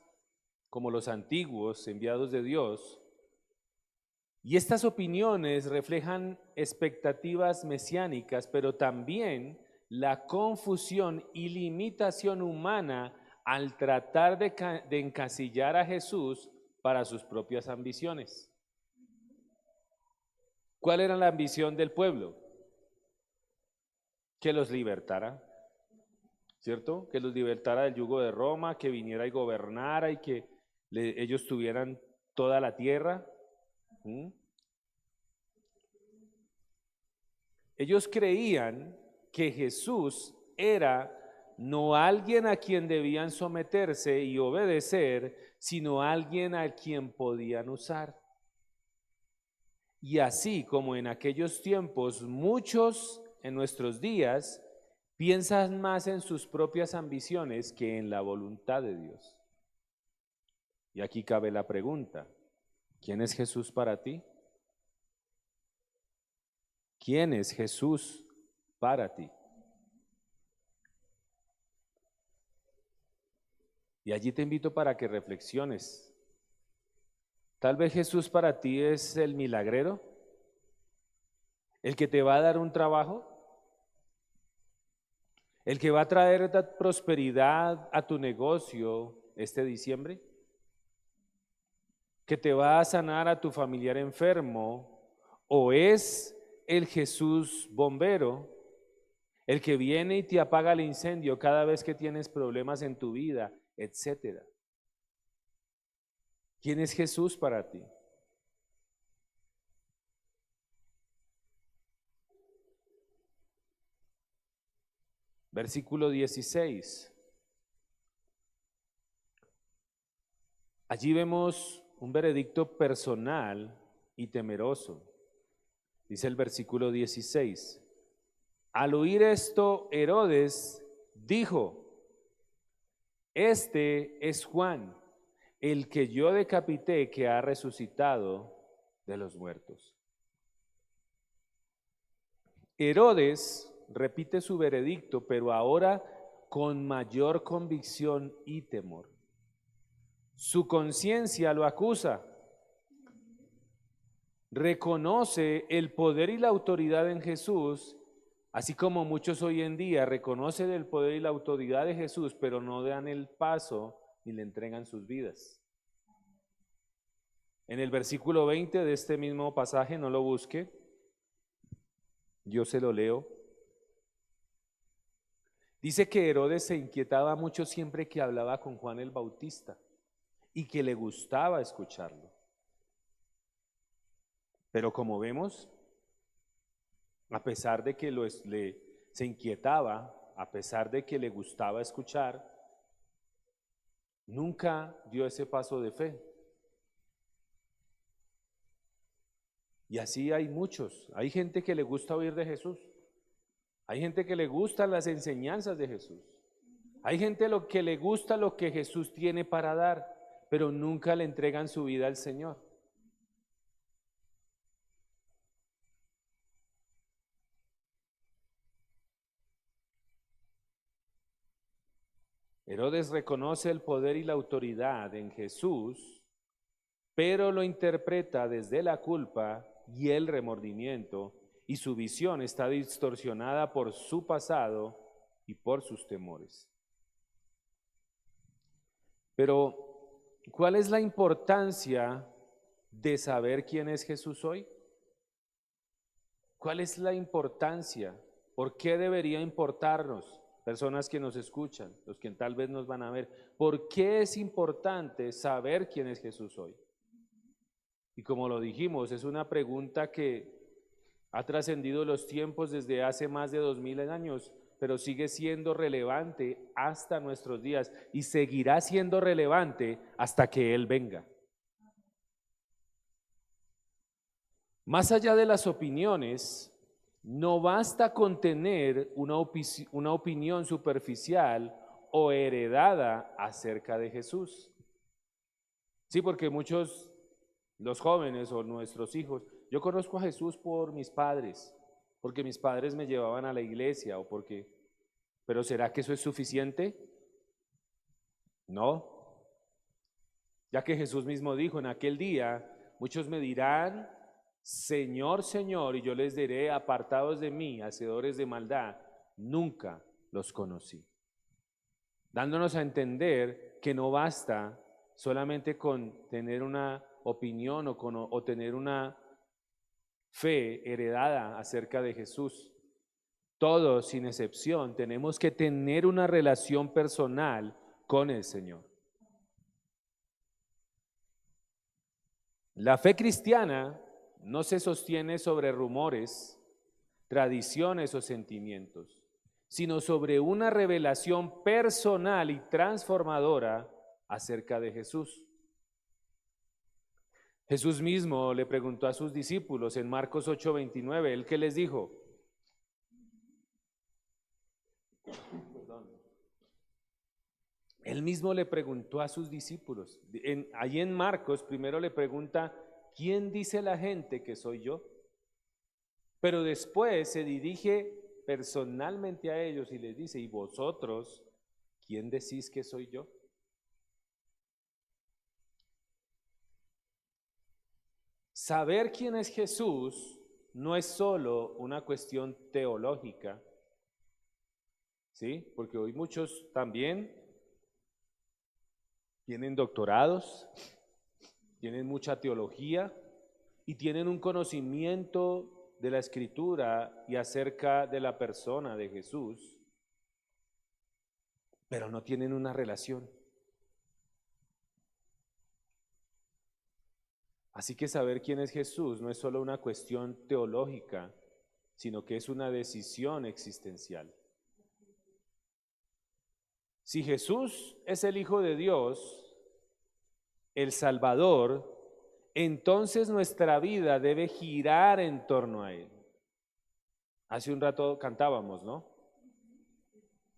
como los antiguos enviados de Dios. Y estas opiniones reflejan expectativas mesiánicas, pero también la confusión y limitación humana al tratar de encasillar a Jesús para sus propias ambiciones. ¿Cuál era la ambición del pueblo? Que los libertara, ¿cierto? Que los libertara del yugo de Roma, que viniera y gobernara y que ellos tuvieran toda la tierra. Ellos creían que Jesús era no alguien a quien debían someterse y obedecer, sino alguien a quien podían usar. Y así como en aquellos tiempos, muchos en nuestros días piensan más en sus propias ambiciones que en la voluntad de Dios. Y aquí cabe la pregunta, ¿quién es Jesús para ti? ¿Quién es Jesús para ti? Y allí te invito para que reflexiones. Tal vez Jesús para ti es el milagrero, el que te va a dar un trabajo, el que va a traer prosperidad a tu negocio este diciembre, que te va a sanar a tu familiar enfermo, o es el Jesús bombero, el que viene y te apaga el incendio cada vez que tienes problemas en tu vida, etcétera. ¿Quién es Jesús para ti? Versículo 16. Allí vemos un veredicto personal y temeroso. Dice el versículo 16. Al oír esto, Herodes dijo, este es Juan, el que yo decapité, que ha resucitado de los muertos. Herodes repite su veredicto, pero ahora con mayor convicción y temor. Su conciencia lo acusa. Reconoce el poder y la autoridad en Jesús, así como muchos hoy en día reconocen el poder y la autoridad de Jesús, pero no dan el paso ni le entregan sus vidas. En el versículo 20 de este mismo pasaje, no lo busque, yo se lo leo. Dice que Herodes se inquietaba mucho siempre que hablaba con Juan el Bautista y que le gustaba escucharlo. Pero como vemos, a pesar de que se inquietaba, a pesar de que le gustaba escuchar, nunca dio ese paso de fe. Y así hay muchos. Hay gente que le gusta oír de Jesús. Hay gente que le gustan las enseñanzas de Jesús. Hay gente que le gusta lo que Jesús tiene para dar, pero nunca le entregan su vida al Señor. Herodes reconoce el poder y la autoridad en Jesús, pero lo interpreta desde la culpa y el remordimiento, y su visión está distorsionada por su pasado y por sus temores. Pero, ¿cuál es la importancia de saber quién es Jesús hoy? ¿Cuál es la importancia? ¿Por qué debería importarnos? Personas que nos escuchan, los que tal vez nos van a ver, ¿por qué es importante saber quién es Jesús hoy? Y como lo dijimos, es una pregunta que ha trascendido los tiempos desde hace más de 2000 años, pero sigue siendo relevante hasta nuestros días y seguirá siendo relevante hasta que Él venga. Más allá de las opiniones, no basta con tener una opinión superficial o heredada acerca de Jesús. Sí, porque muchos, los jóvenes o nuestros hijos, yo conozco a Jesús por mis padres, porque mis padres me llevaban a la iglesia o porque, pero ¿será que eso es suficiente? No. Ya que Jesús mismo dijo en aquel día, muchos me dirán, Señor, Señor, y yo les diré, apartados de mí, hacedores de maldad, nunca los conocí. Dándonos a entender que no basta solamente con tener una opinión o tener una fe heredada acerca de Jesús. Todos, sin excepción, tenemos que tener una relación personal con el Señor. La fe cristiana no se sostiene sobre rumores, tradiciones o sentimientos, sino sobre una revelación personal y transformadora acerca de Jesús. Jesús mismo le preguntó a sus discípulos en Marcos 8:29, ¿él qué les dijo? Él mismo le preguntó a sus discípulos. Allí en Marcos primero le pregunta, ¿quién dice la gente que soy yo? Pero después se dirige personalmente a ellos y les dice, ¿y vosotros quién decís que soy yo? Saber quién es Jesús no es solo una cuestión teológica, ¿sí? Porque hoy muchos también tienen doctorados, tienen mucha teología y tienen un conocimiento de la Escritura y acerca de la persona de Jesús, pero no tienen una relación. Así que saber quién es Jesús no es solo una cuestión teológica, sino que es una decisión existencial. Si Jesús es el Hijo de Dios, el Salvador, entonces nuestra vida debe girar en torno a Él. Hace un rato cantábamos, ¿no?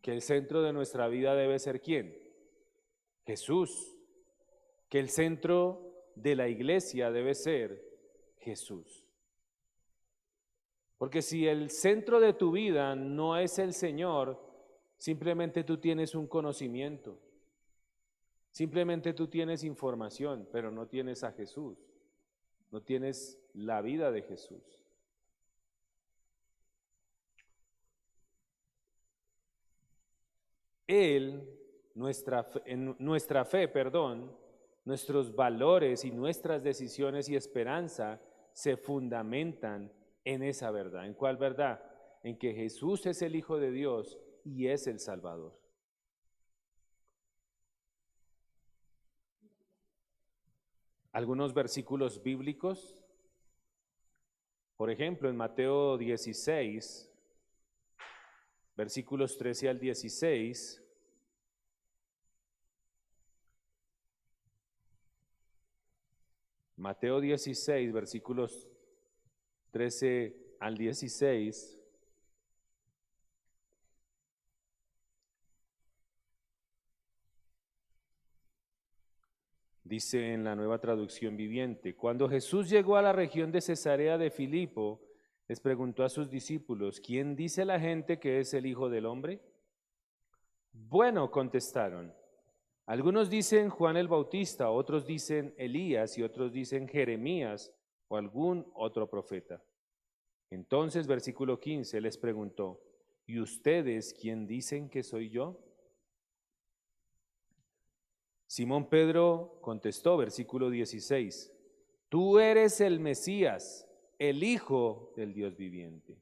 Que el centro de nuestra vida debe ser ¿quién? Jesús. que el centro de la iglesia debe ser Jesús. Porque si el centro de tu vida no es el Señor, simplemente tú tienes un conocimiento, simplemente tú tienes información, pero no tienes a Jesús, no tienes la vida de Jesús. Él, en nuestra fe, nuestros valores y nuestras decisiones y esperanza se fundamentan en esa verdad. ¿En cuál verdad? En que Jesús es el Hijo de Dios y es el Salvador. Algunos versículos bíblicos, por ejemplo, en Mateo 16, versículos 13 al 16, Mateo 16, versículos 13 al 16, dice en la Nueva Traducción Viviente: cuando Jesús llegó a la región de Cesarea de Filipo, les preguntó a sus discípulos: ¿quién dice la gente que es el Hijo del Hombre? Bueno, contestaron. Algunos dicen Juan el Bautista, otros dicen Elías y otros dicen Jeremías o algún otro profeta. Entonces, versículo 15, les preguntó: ¿y ustedes quién dicen que soy yo? Simón Pedro contestó, versículo 16, tú eres el Mesías, el Hijo del Dios viviente.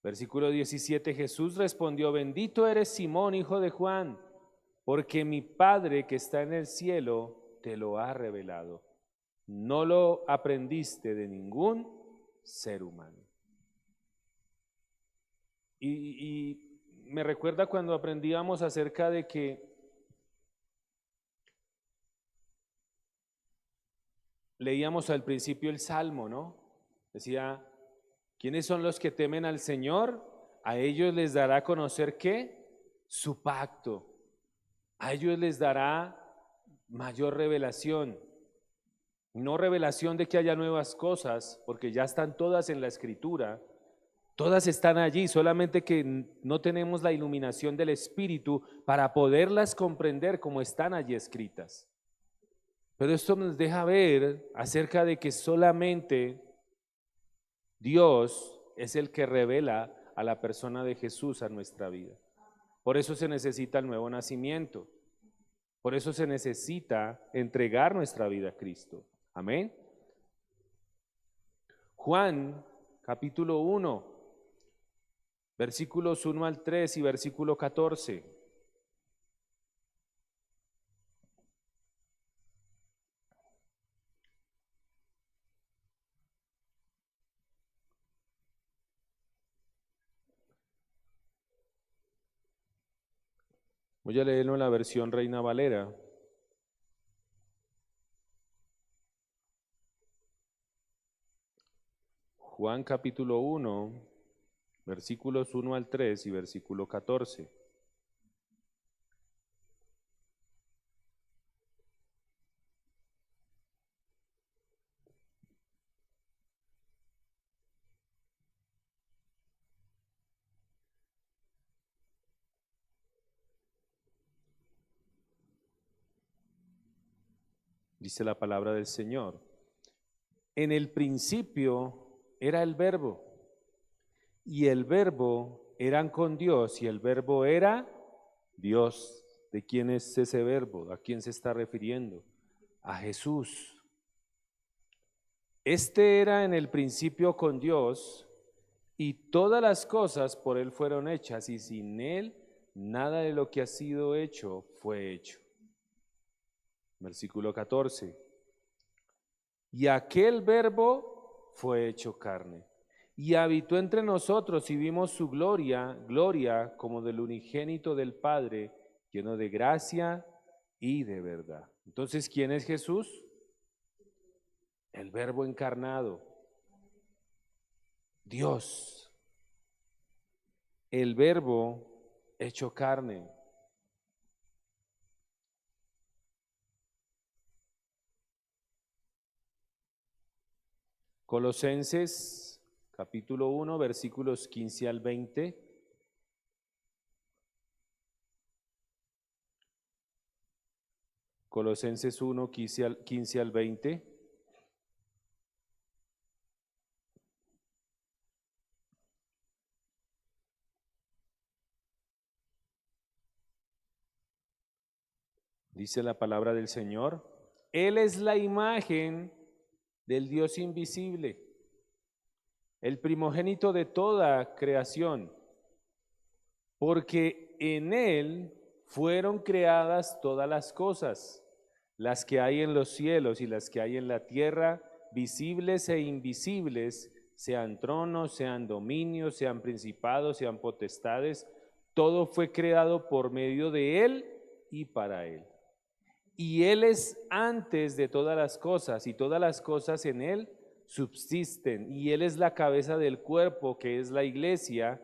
Versículo 17, Jesús respondió: bendito eres Simón, hijo de Juan, porque mi Padre que está en el cielo te lo ha revelado. No lo aprendiste de ningún ser humano. Y me recuerda cuando aprendíamos acerca de que leíamos al principio el Salmo, ¿no? Decía, ¿quiénes son los que temen al Señor? A ellos les dará a conocer ¿qué? Su pacto. A ellos les dará mayor revelación. No revelación de que haya nuevas cosas, porque ya están todas en la Escritura. Todas están allí, solamente que no tenemos la iluminación del Espíritu para poderlas comprender como están allí escritas. Pero esto nos deja ver acerca de que solamente Dios es el que revela a la persona de Jesús a nuestra vida. Por eso se necesita el nuevo nacimiento. Por eso se necesita entregar nuestra vida a Cristo. Amén. Juan, capítulo 1, versículos 1 al 3 y versículo 14. Voy a leerlo en la versión Reina Valera. Juan capítulo 1, versículos 1 al 3 y versículo 14. Dice la palabra del Señor: en el principio era el Verbo, y el Verbo era con Dios, y el Verbo era Dios. ¿De quién es ese Verbo? ¿A quién se está refiriendo? A Jesús. Este era en el principio con Dios, y todas las cosas por Él fueron hechas, y sin Él nada de lo que ha sido hecho fue hecho. Versículo 14. Y aquel Verbo fue hecho carne, y habitó entre nosotros, y vimos su gloria, gloria como del unigénito del Padre, lleno de gracia y de verdad. Entonces, ¿quién es Jesús? El Verbo encarnado, Dios, el Verbo hecho carne. Colosenses capítulo 1, versículos 15 al 20. Colosenses 1, 15 al 20. Dice la palabra del Señor: Él es la imagen del Dios invisible, el primogénito de toda creación, porque en Él fueron creadas todas las cosas, las que hay en los cielos y las que hay en la tierra, visibles e invisibles, sean tronos, sean dominios, sean principados, sean potestades. Todo fue creado por medio de Él y para Él. Y Él es antes de todas las cosas, y todas las cosas en Él subsisten. Y Él es la cabeza del cuerpo, que es la iglesia,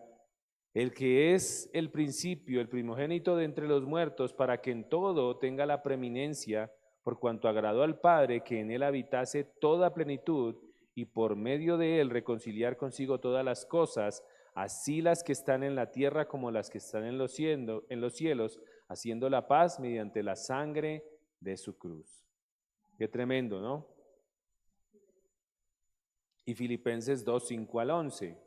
el que es el principio, el primogénito de entre los muertos, para que en todo tenga la preeminencia, por cuanto agradó al Padre que en Él habitase toda plenitud, y por medio de Él reconciliar consigo todas las cosas, así las que están en la tierra como las que están en los cielos, haciendo la paz mediante la sangre de su cruz. Qué tremendo, ¿no? Y Filipenses 2, 5 al 11.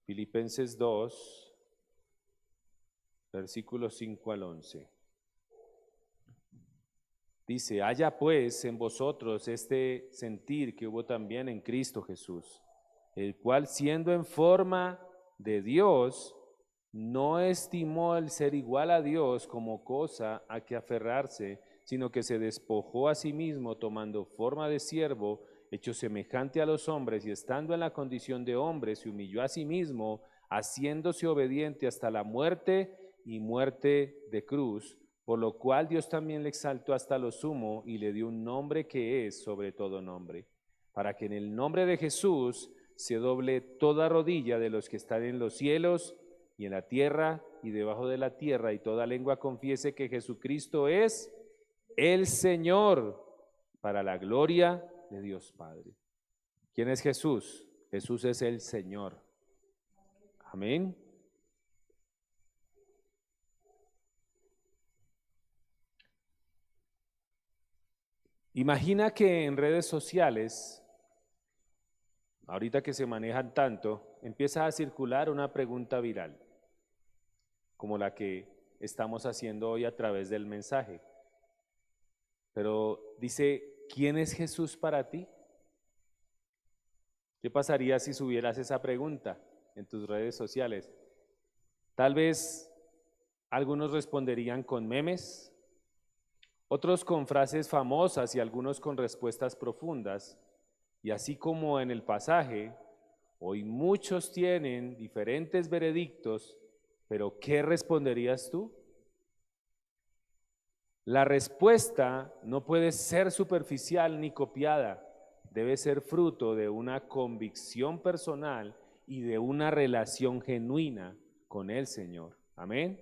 Filipenses 2, versículos 5 al 11. Dice: haya pues en vosotros este sentir que hubo también en Cristo Jesús, el cual siendo en forma de Dios, no estimó el ser igual a Dios como cosa a que aferrarse, sino que se despojó a sí mismo, tomando forma de siervo, hecho semejante a los hombres, y estando en la condición de hombre, se humilló a sí mismo, haciéndose obediente hasta la muerte y muerte de cruz, por lo cual Dios también le exaltó hasta lo sumo y le dio un nombre que es sobre todo nombre, para que en el nombre de Jesús se doble toda rodilla de los que están en los cielos y en la tierra y debajo de la tierra, y toda lengua confiese que Jesucristo es el Señor, para la gloria de Dios Padre. ¿Quién es Jesús? Jesús es el Señor. Amén. Imagina que en redes sociales, ahorita que se manejan tanto, empieza a circular una pregunta viral, como la que estamos haciendo hoy a través del mensaje. Pero dice: ¿quién es Jesús para ti? ¿Qué pasaría si subieras esa pregunta en tus redes sociales? Tal vez algunos responderían con memes, otros con frases famosas y algunos con respuestas profundas. Y así como en el pasaje, hoy muchos tienen diferentes veredictos, pero ¿qué responderías tú? La respuesta no puede ser superficial ni copiada, debe ser fruto de una convicción personal y de una relación genuina con el Señor. Amén.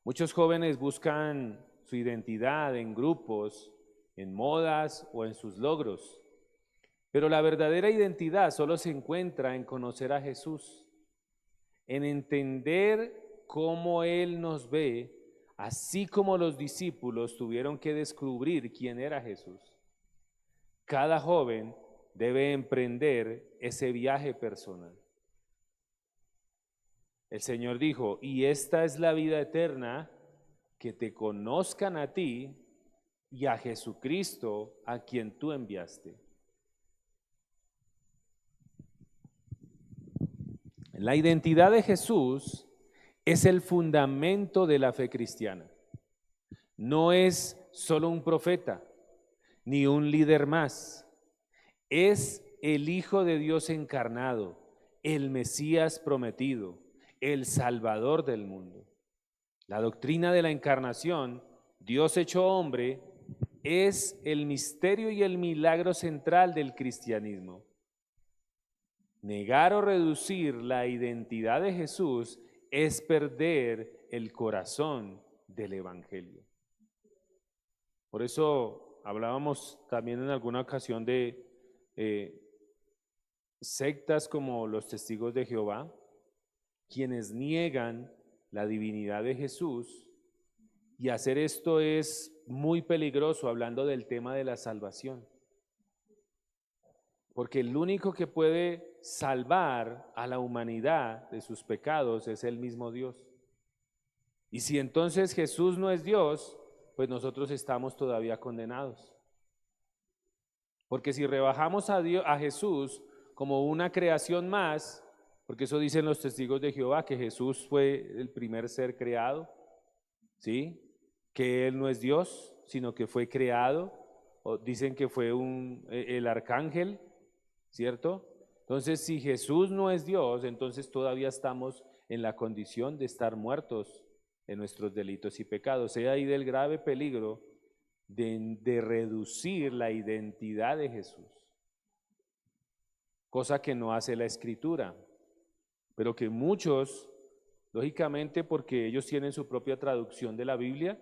Muchos jóvenes buscan su identidad en grupos, en modas o en sus logros, pero la verdadera identidad solo se encuentra en conocer a Jesús, en entender cómo Él nos ve, así como los discípulos tuvieron que descubrir quién era Jesús. Cada joven debe emprender ese viaje personal. El Señor dijo: y esta es la vida eterna, que te conozcan a ti y a Jesucristo, a quien tú enviaste. La identidad de Jesús es el fundamento de la fe cristiana. No es solo un profeta, ni un líder más. Es el Hijo de Dios encarnado, el Mesías prometido, el Salvador del mundo. La doctrina de la encarnación, Dios hecho hombre, es el misterio y el milagro central del cristianismo. Negar o reducir la identidad de Jesús es perder el corazón del Evangelio. Por eso hablábamos también en alguna ocasión de sectas como los Testigos de Jehová, quienes niegan la divinidad de Jesús, y hacer esto es muy peligroso hablando del tema de la salvación. Porque el único que puede salvar a la humanidad de sus pecados es el mismo Dios. Y si entonces Jesús no es Dios, pues nosotros estamos todavía condenados. Porque si rebajamos a Jesús como una creación más, porque eso dicen los testigos de Jehová, que Jesús fue el primer ser creado, ¿sí? Que Él no es Dios, sino que fue creado, o dicen que fue el arcángel, ¿cierto? Entonces, si Jesús no es Dios, entonces todavía estamos en la condición de estar muertos en nuestros delitos y pecados. He ahí del grave peligro de reducir la identidad de Jesús, cosa que no hace la Escritura, pero que muchos, lógicamente porque ellos tienen su propia traducción de la Biblia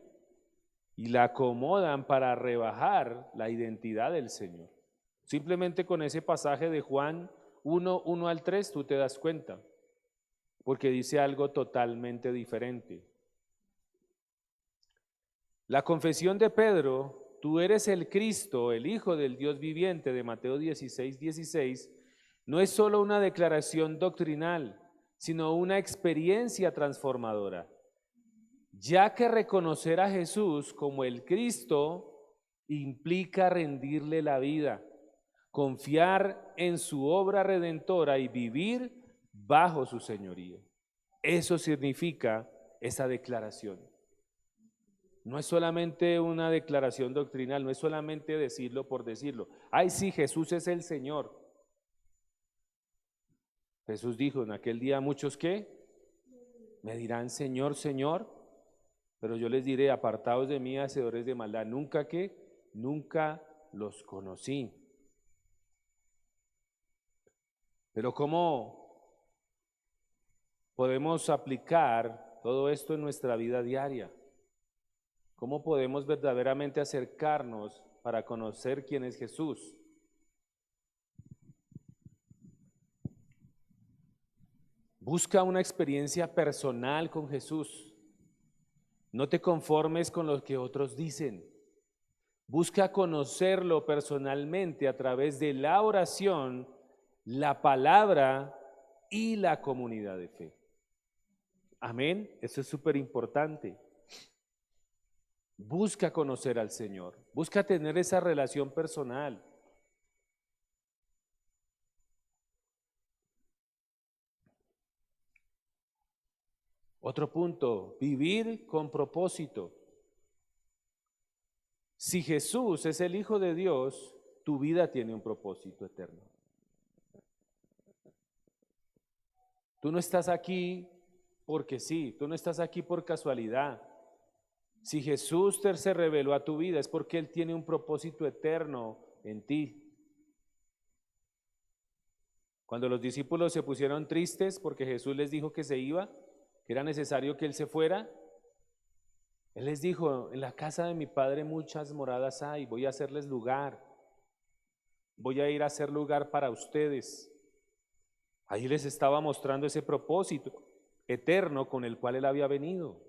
y la acomodan para rebajar la identidad del Señor. Simplemente con ese pasaje de Juan 1 al 3 tú te das cuenta, porque dice algo totalmente diferente. La confesión de Pedro, tú eres el Cristo, el Hijo del Dios viviente, de Mateo 16:16, no es solo una declaración doctrinal, sino una experiencia transformadora, ya que reconocer a Jesús como el Cristo implica rendirle la vida, confiar en su obra redentora y vivir bajo su señorío. Eso significa esa declaración. No es solamente una declaración doctrinal, no es solamente decirlo por decirlo. Ay, sí, Jesús es el Señor. Jesús dijo en aquel día, muchos ¿qué? Me dirán Señor, Señor, pero yo les diré, apartados de mí, hacedores de maldad. Nunca ¿qué? Nunca los conocí. Pero ¿cómo podemos aplicar todo esto en nuestra vida diaria? ¿Cómo podemos verdaderamente acercarnos para conocer quién es Jesús? Busca una experiencia personal con Jesús. No te conformes con lo que otros dicen. Busca conocerlo personalmente a través de la oración, la palabra y la comunidad de fe. Amén. Eso es súper importante. Busca conocer al Señor. Busca tener esa relación personal. Otro punto, vivir con propósito. Si Jesús es el Hijo de Dios, tu vida tiene un propósito eterno. Tú no estás aquí porque sí, tú no estás aquí por casualidad. Si Jesús se reveló a tu vida es porque Él tiene un propósito eterno en ti. Cuando los discípulos se pusieron tristes porque Jesús les dijo que se iba, que era necesario que Él se fuera, Él les dijo, en la casa de mi Padre muchas moradas hay, voy a hacerles lugar, voy a ir a hacer lugar para ustedes. Ahí les estaba mostrando ese propósito eterno con el cual Él había venido.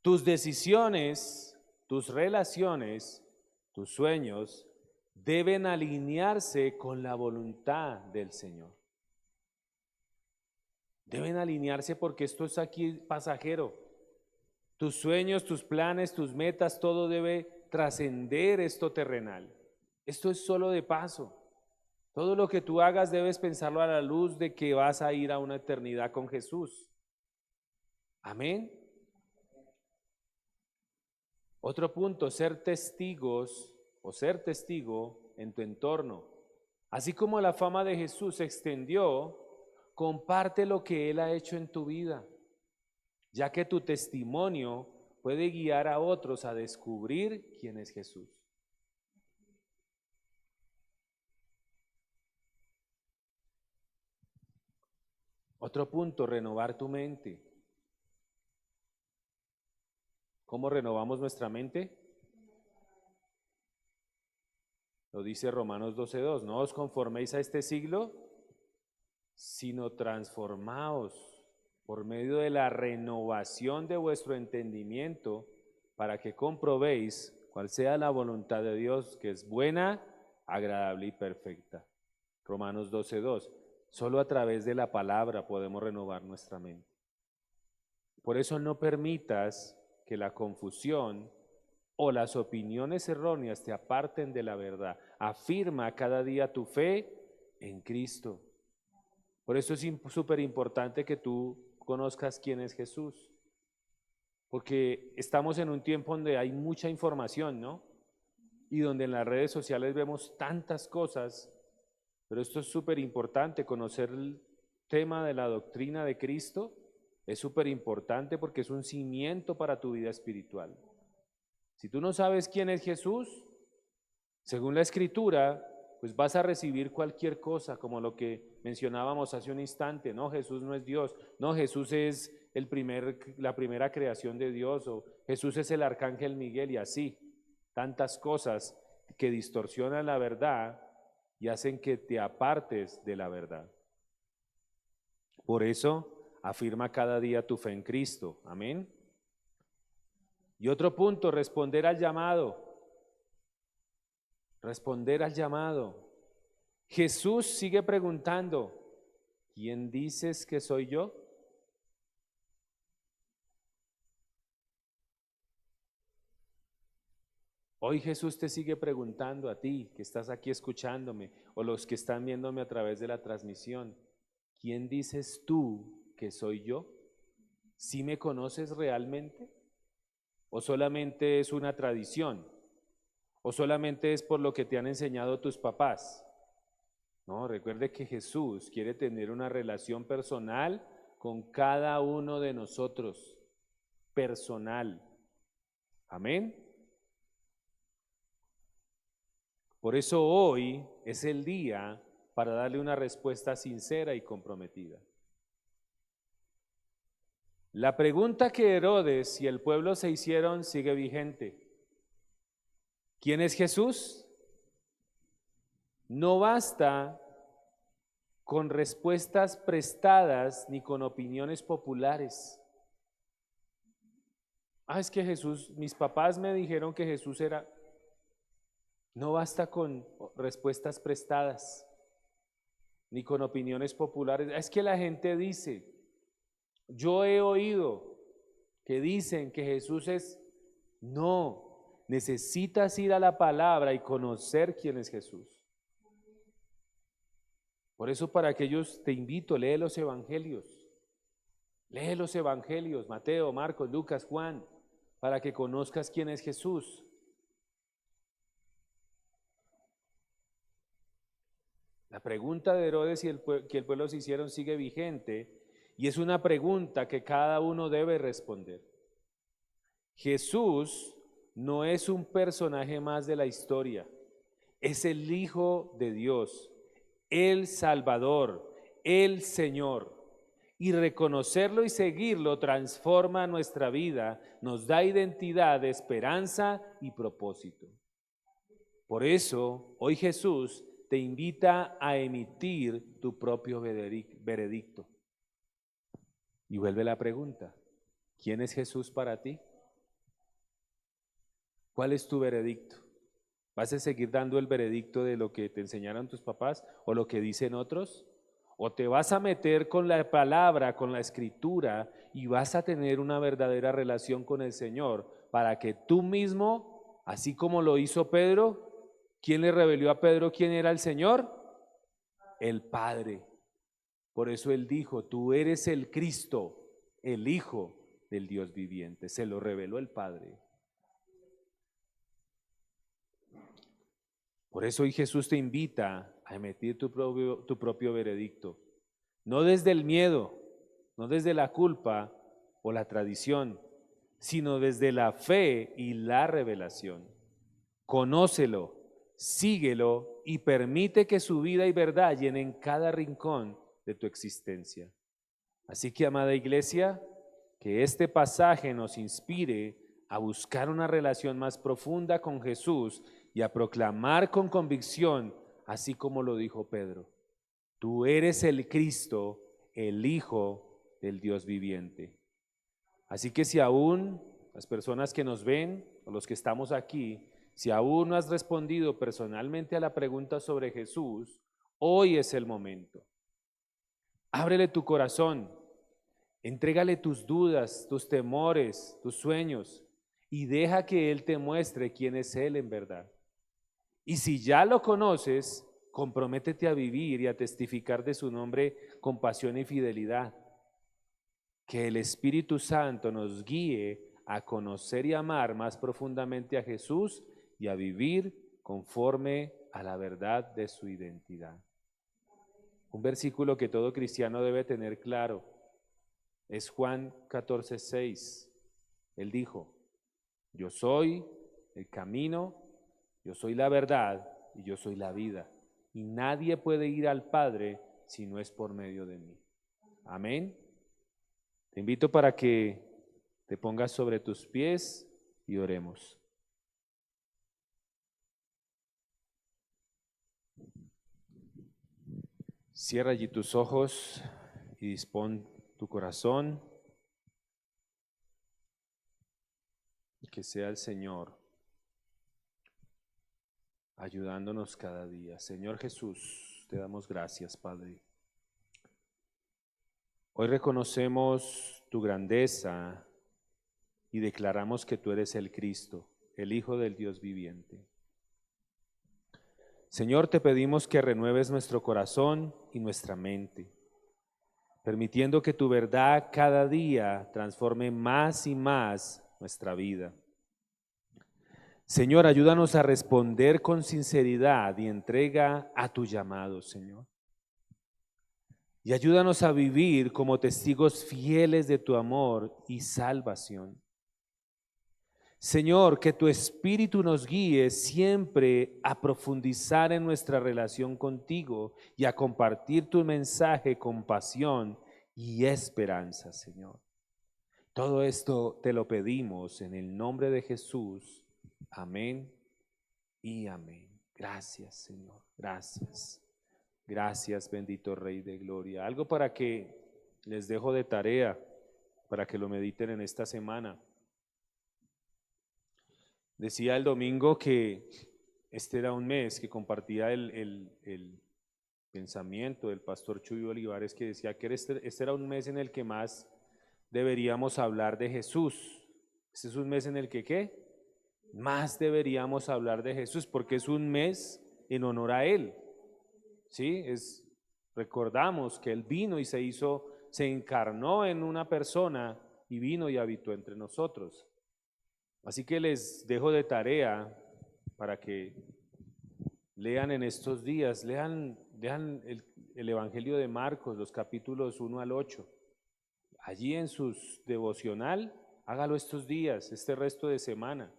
Tus decisiones, tus relaciones, tus sueños deben alinearse con la voluntad del Señor. Deben alinearse porque esto es aquí pasajero. Tus sueños, tus planes, tus metas, todo debe trascender esto terrenal. Esto es solo de paso. Todo lo que tú hagas debes pensarlo a la luz de que vas a ir a una eternidad con Jesús. Amén. Otro punto, ser testigos o ser testigo en tu entorno. Así como la fama de Jesús se extendió, comparte lo que Él ha hecho en tu vida, ya que tu testimonio puede guiar a otros a descubrir quién es Jesús. Otro punto, renovar tu mente. ¿Cómo renovamos nuestra mente? Lo dice Romanos 12:2, no os conforméis a este siglo, sino transformaos por medio de la renovación de vuestro entendimiento, para que comprobéis cuál sea la voluntad de Dios, que es buena, agradable y perfecta. Romanos 12:2. Solo a través de la palabra podemos renovar nuestra mente. Por eso no permitas que la confusión o las opiniones erróneas te aparten de la verdad. Afirma cada día tu fe en Cristo. Por eso es súper importante que tú conozcas quién es Jesús. Porque estamos en un tiempo donde hay mucha información, ¿no? Y donde en las redes sociales vemos tantas cosas, pero esto es súper importante, conocer el tema de la doctrina de Cristo es súper importante porque es un cimiento para tu vida espiritual. Si tú no sabes quién es Jesús, según la Escritura, pues vas a recibir cualquier cosa, como lo que mencionábamos hace un instante. No, Jesús no es Dios. No, Jesús es la primera creación de Dios, o Jesús es el arcángel Miguel, y así. Tantas cosas que distorsionan la verdad y hacen que te apartes de la verdad. Por eso, afirma cada día tu fe en Cristo. Amén. Y otro punto, responder al llamado. Responder al llamado. Jesús sigue preguntando, ¿quién dices que soy yo? Hoy Jesús te sigue preguntando a ti, que estás aquí escuchándome, o los que están viéndome a través de la transmisión, ¿quién dices tú que soy yo? ¿Sí me conoces realmente? ¿O solamente es una tradición? ¿O solamente es por lo que te han enseñado tus papás? No, recuerde que Jesús quiere tener una relación personal con cada uno de nosotros. Personal. Amén. Por eso hoy es el día para darle una respuesta sincera y comprometida. La pregunta que Herodes y el pueblo se hicieron sigue vigente. ¿Quién es Jesús? No basta con respuestas prestadas ni con opiniones populares. Es que Jesús, mis papás me dijeron que Jesús era... No basta con respuestas prestadas ni con opiniones populares. Es que la gente dice, yo he oído que dicen que Jesús es... No, necesitas ir a la palabra y conocer quién es Jesús. Por eso para aquellos te invito, lee los evangelios. Lee los evangelios, Mateo, Marcos, Lucas, Juan, para que conozcas quién es Jesús. La pregunta de Herodes y que el pueblo se hicieron sigue vigente, y es una pregunta que cada uno debe responder. Jesús no es un personaje más de la historia, es el Hijo de Dios, el Salvador, el Señor. Y reconocerlo y seguirlo transforma nuestra vida, nos da identidad, esperanza y propósito. Por eso, hoy Jesús te invita a emitir tu propio veredicto. Y vuelve la pregunta, ¿quién es Jesús para ti? ¿Cuál es tu veredicto? ¿Vas a seguir dando el veredicto de lo que te enseñaron tus papás o lo que dicen otros? ¿O te vas a meter con la palabra, con la escritura, y vas a tener una verdadera relación con el Señor para que tú mismo, así como lo hizo Pedro? ¿Quién le reveló a Pedro quién era el Señor? El Padre. Por eso él dijo, tú eres el Cristo, el Hijo del Dios viviente. Se lo reveló el Padre. Por eso hoy Jesús te invita a emitir tu propio veredicto. No desde el miedo, no desde la culpa o la tradición, sino desde la fe y la revelación. Conócelo, síguelo y permite que su vida y verdad llenen cada rincón de tu existencia. Así que, amada iglesia, que este pasaje nos inspire a buscar una relación más profunda con Jesús y a proclamar con convicción, así como lo dijo Pedro: tú eres el Cristo, el Hijo del Dios viviente. Así que si aún las personas que nos ven o los que estamos aquí, si aún no has respondido personalmente a la pregunta sobre Jesús, hoy es el momento. Ábrele tu corazón, entrégale tus dudas, tus temores, tus sueños y deja que Él te muestre quién es Él en verdad. Y si ya lo conoces, comprométete a vivir y a testificar de su nombre con pasión y fidelidad. Que el Espíritu Santo nos guíe a conocer y amar más profundamente a Jesús y a vivir conforme a la verdad de su identidad. Un versículo que todo cristiano debe tener claro es Juan 14:6. Él dijo: yo soy el camino, yo soy la verdad y yo soy la vida. Y nadie puede ir al Padre si no es por medio de mí. Amén. Te invito para que te pongas sobre tus pies y oremos. Cierra allí tus ojos y dispón tu corazón. Que sea el Señor ayudándonos cada día. Señor Jesús, te damos gracias, Padre. Hoy reconocemos tu grandeza y declaramos que tú eres el Cristo, el Hijo del Dios viviente. Señor, te pedimos que renueves nuestro corazón y nuestra mente, permitiendo que tu verdad cada día transforme más y más nuestra vida. Señor, ayúdanos a responder con sinceridad y entrega a tu llamado, Señor. Y ayúdanos a vivir como testigos fieles de tu amor y salvación. Señor, que tu Espíritu nos guíe siempre a profundizar en nuestra relación contigo y a compartir tu mensaje con pasión y esperanza, Señor. Todo esto te lo pedimos en el nombre de Jesús. Amén y amén. Gracias, Señor. Gracias. Gracias, bendito Rey de Gloria. Algo para que les dejo de tarea, para que lo mediten en esta semana. Decía el domingo que este era un mes que compartía el pensamiento del pastor Chuy Olivares, que decía que este era un mes en el que más deberíamos hablar de Jesús. Este es un mes en el que ¿qué? Más deberíamos hablar de Jesús, porque es un mes en honor a Él. ¿Sí? Recordamos que Él vino y se encarnó en una persona y vino y habitó entre nosotros. Así que les dejo de tarea para que lean en estos días, lean el Evangelio de Marcos, los capítulos 1 al 8. Allí en sus devocional, hágalo estos días, este resto de semana.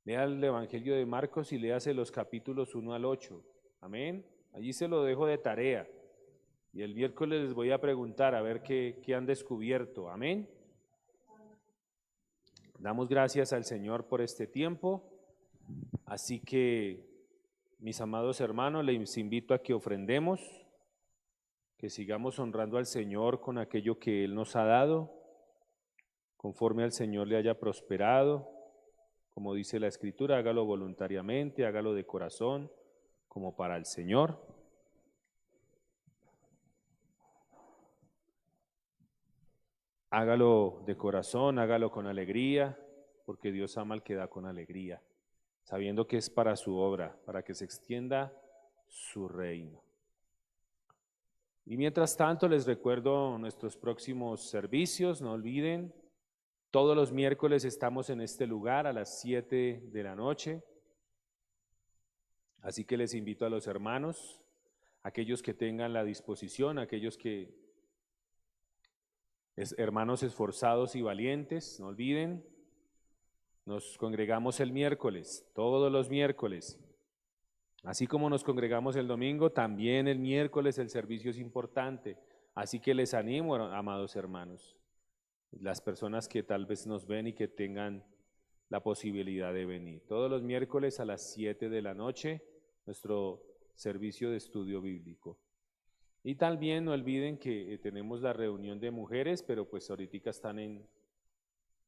Lea el Evangelio de Marcos y léase los capítulos 1 al 8. Amén. Allí se lo dejo de tarea. Y el miércoles les voy a preguntar a ver qué han descubierto. Amén. Damos gracias al Señor por este tiempo. Así que, mis amados hermanos, les invito a que ofrendemos, que sigamos honrando al Señor con aquello que Él nos ha dado, conforme al Señor le haya prosperado. Como dice la Escritura, hágalo voluntariamente, hágalo de corazón, como para el Señor. Hágalo de corazón, hágalo con alegría, porque Dios ama al que da con alegría, sabiendo que es para su obra, para que se extienda su reino. Y mientras tanto les recuerdo nuestros próximos servicios, no olviden, todos los miércoles estamos en este lugar a las 7 de la noche, así que les invito a los hermanos, aquellos que tengan la disposición, aquellos que hermanos esforzados y valientes, no olviden, nos congregamos el miércoles, todos los miércoles. Así como nos congregamos el domingo, también el miércoles el servicio es importante. Así que les animo, amados hermanos, las personas que tal vez nos ven y que tengan la posibilidad de venir. Todos los miércoles a las 7 de la noche, nuestro servicio de estudio bíblico. Y también no olviden que tenemos la reunión de mujeres, pero pues ahorita están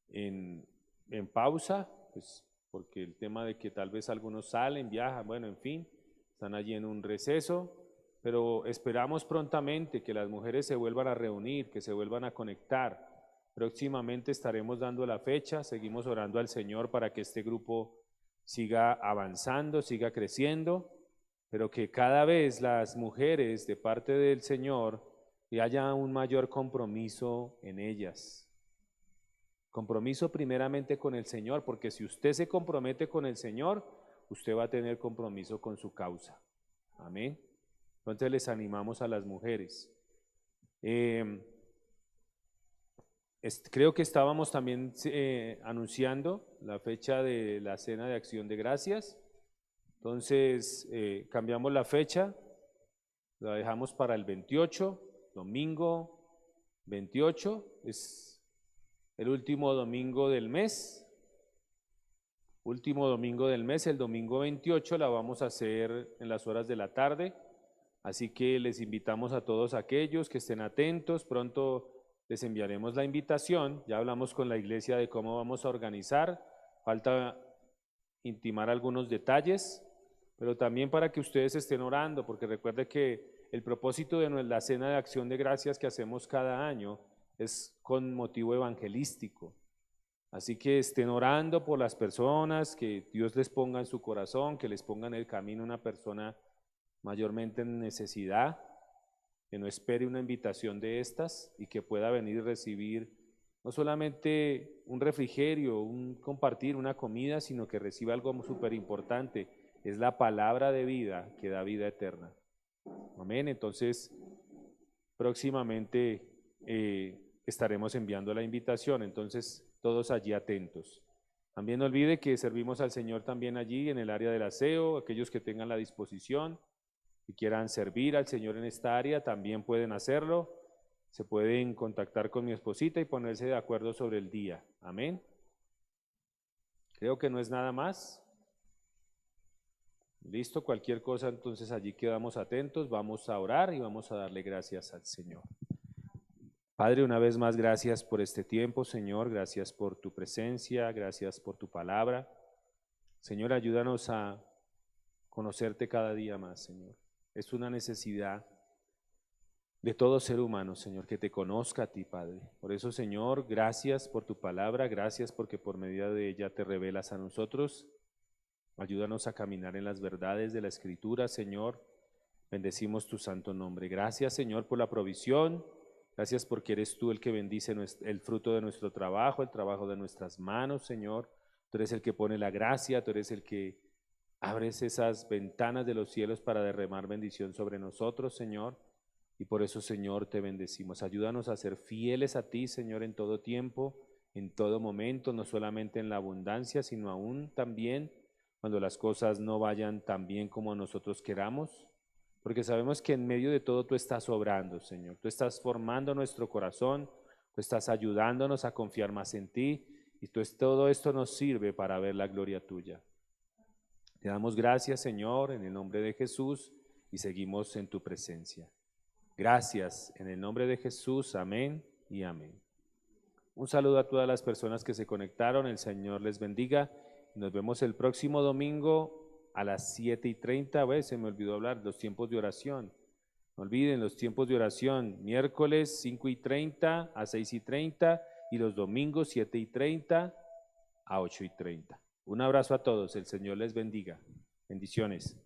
en pausa, pues porque el tema de que tal vez algunos salen, viajan, bueno, en fin, están allí en un receso, pero esperamos prontamente que las mujeres se vuelvan a reunir, que se vuelvan a conectar. Próximamente estaremos dando la fecha, seguimos orando al Señor para que este grupo siga avanzando, siga creciendo, pero que cada vez las mujeres de parte del Señor haya un mayor compromiso en ellas. Compromiso primeramente con el Señor, porque si usted se compromete con el Señor, usted va a tener compromiso con su causa. Amén. Entonces les animamos a las mujeres. Creo que estábamos también anunciando la fecha de la Cena de Acción de Gracias. Entonces cambiamos la fecha, la dejamos para el 28, domingo 28, es el último domingo del mes. Último domingo del mes, el domingo 28, la vamos a hacer en las horas de la tarde. Así que les invitamos a todos aquellos que estén atentos. Pronto les enviaremos la invitación. Ya hablamos con la iglesia de cómo vamos a organizar. Falta intimar algunos detalles, pero también para que ustedes estén orando, porque recuerde que el propósito de la Cena de Acción de Gracias que hacemos cada año es con motivo evangelístico. Así que estén orando por las personas, que Dios les ponga en su corazón, que les ponga en el camino una persona mayormente en necesidad, que no espere una invitación de estas y que pueda venir y recibir no solamente un refrigerio, un compartir, una comida, sino que reciba algo súper importante, es la palabra de vida que da vida eterna. Amén. Entonces, próximamente estaremos enviando la invitación, entonces todos allí atentos. También no olvide que servimos al Señor también allí en el área del aseo, aquellos que tengan la disposición y quieran servir al Señor en esta área, también pueden hacerlo. Se pueden contactar con mi esposita y ponerse de acuerdo sobre el día. Amén. Creo que no es nada más. Listo, cualquier cosa, entonces allí quedamos atentos, vamos a orar y vamos a darle gracias al Señor. Padre, una vez más, gracias por este tiempo, Señor, gracias por tu presencia, gracias por tu palabra. Señor, ayúdanos a conocerte cada día más, Señor. Es una necesidad de todo ser humano, Señor, que te conozca a ti, Padre. Por eso, Señor, gracias por tu palabra, gracias porque por medio de ella te revelas a nosotros. Ayúdanos a caminar en las verdades de la Escritura, Señor. Bendecimos tu santo nombre. Gracias, Señor, por la provisión. Gracias porque eres tú el que bendice el fruto de nuestro trabajo, el trabajo de nuestras manos, Señor. Tú eres el que pone la gracia, tú eres el que abres esas ventanas de los cielos para derramar bendición sobre nosotros, Señor. Y por eso, Señor, te bendecimos. Ayúdanos a ser fieles a ti, Señor, en todo tiempo, en todo momento, no solamente en la abundancia, sino aún también cuando las cosas no vayan tan bien como nosotros queramos. Porque sabemos que en medio de todo tú estás obrando, Señor. Tú estás formando nuestro corazón, tú estás ayudándonos a confiar más en ti y todo esto nos sirve para ver la gloria tuya. Te damos gracias, Señor, en el nombre de Jesús y seguimos en tu presencia. Gracias, en el nombre de Jesús, amén y amén. Un saludo a todas las personas que se conectaron, el Señor les bendiga. Nos vemos el próximo domingo a las 7:30, se me olvidó hablar, los tiempos de oración. No olviden los tiempos de oración, miércoles 5:30 a 6:30 y los domingos 7:30 a 8:30. Un abrazo a todos, el Señor les bendiga. Bendiciones.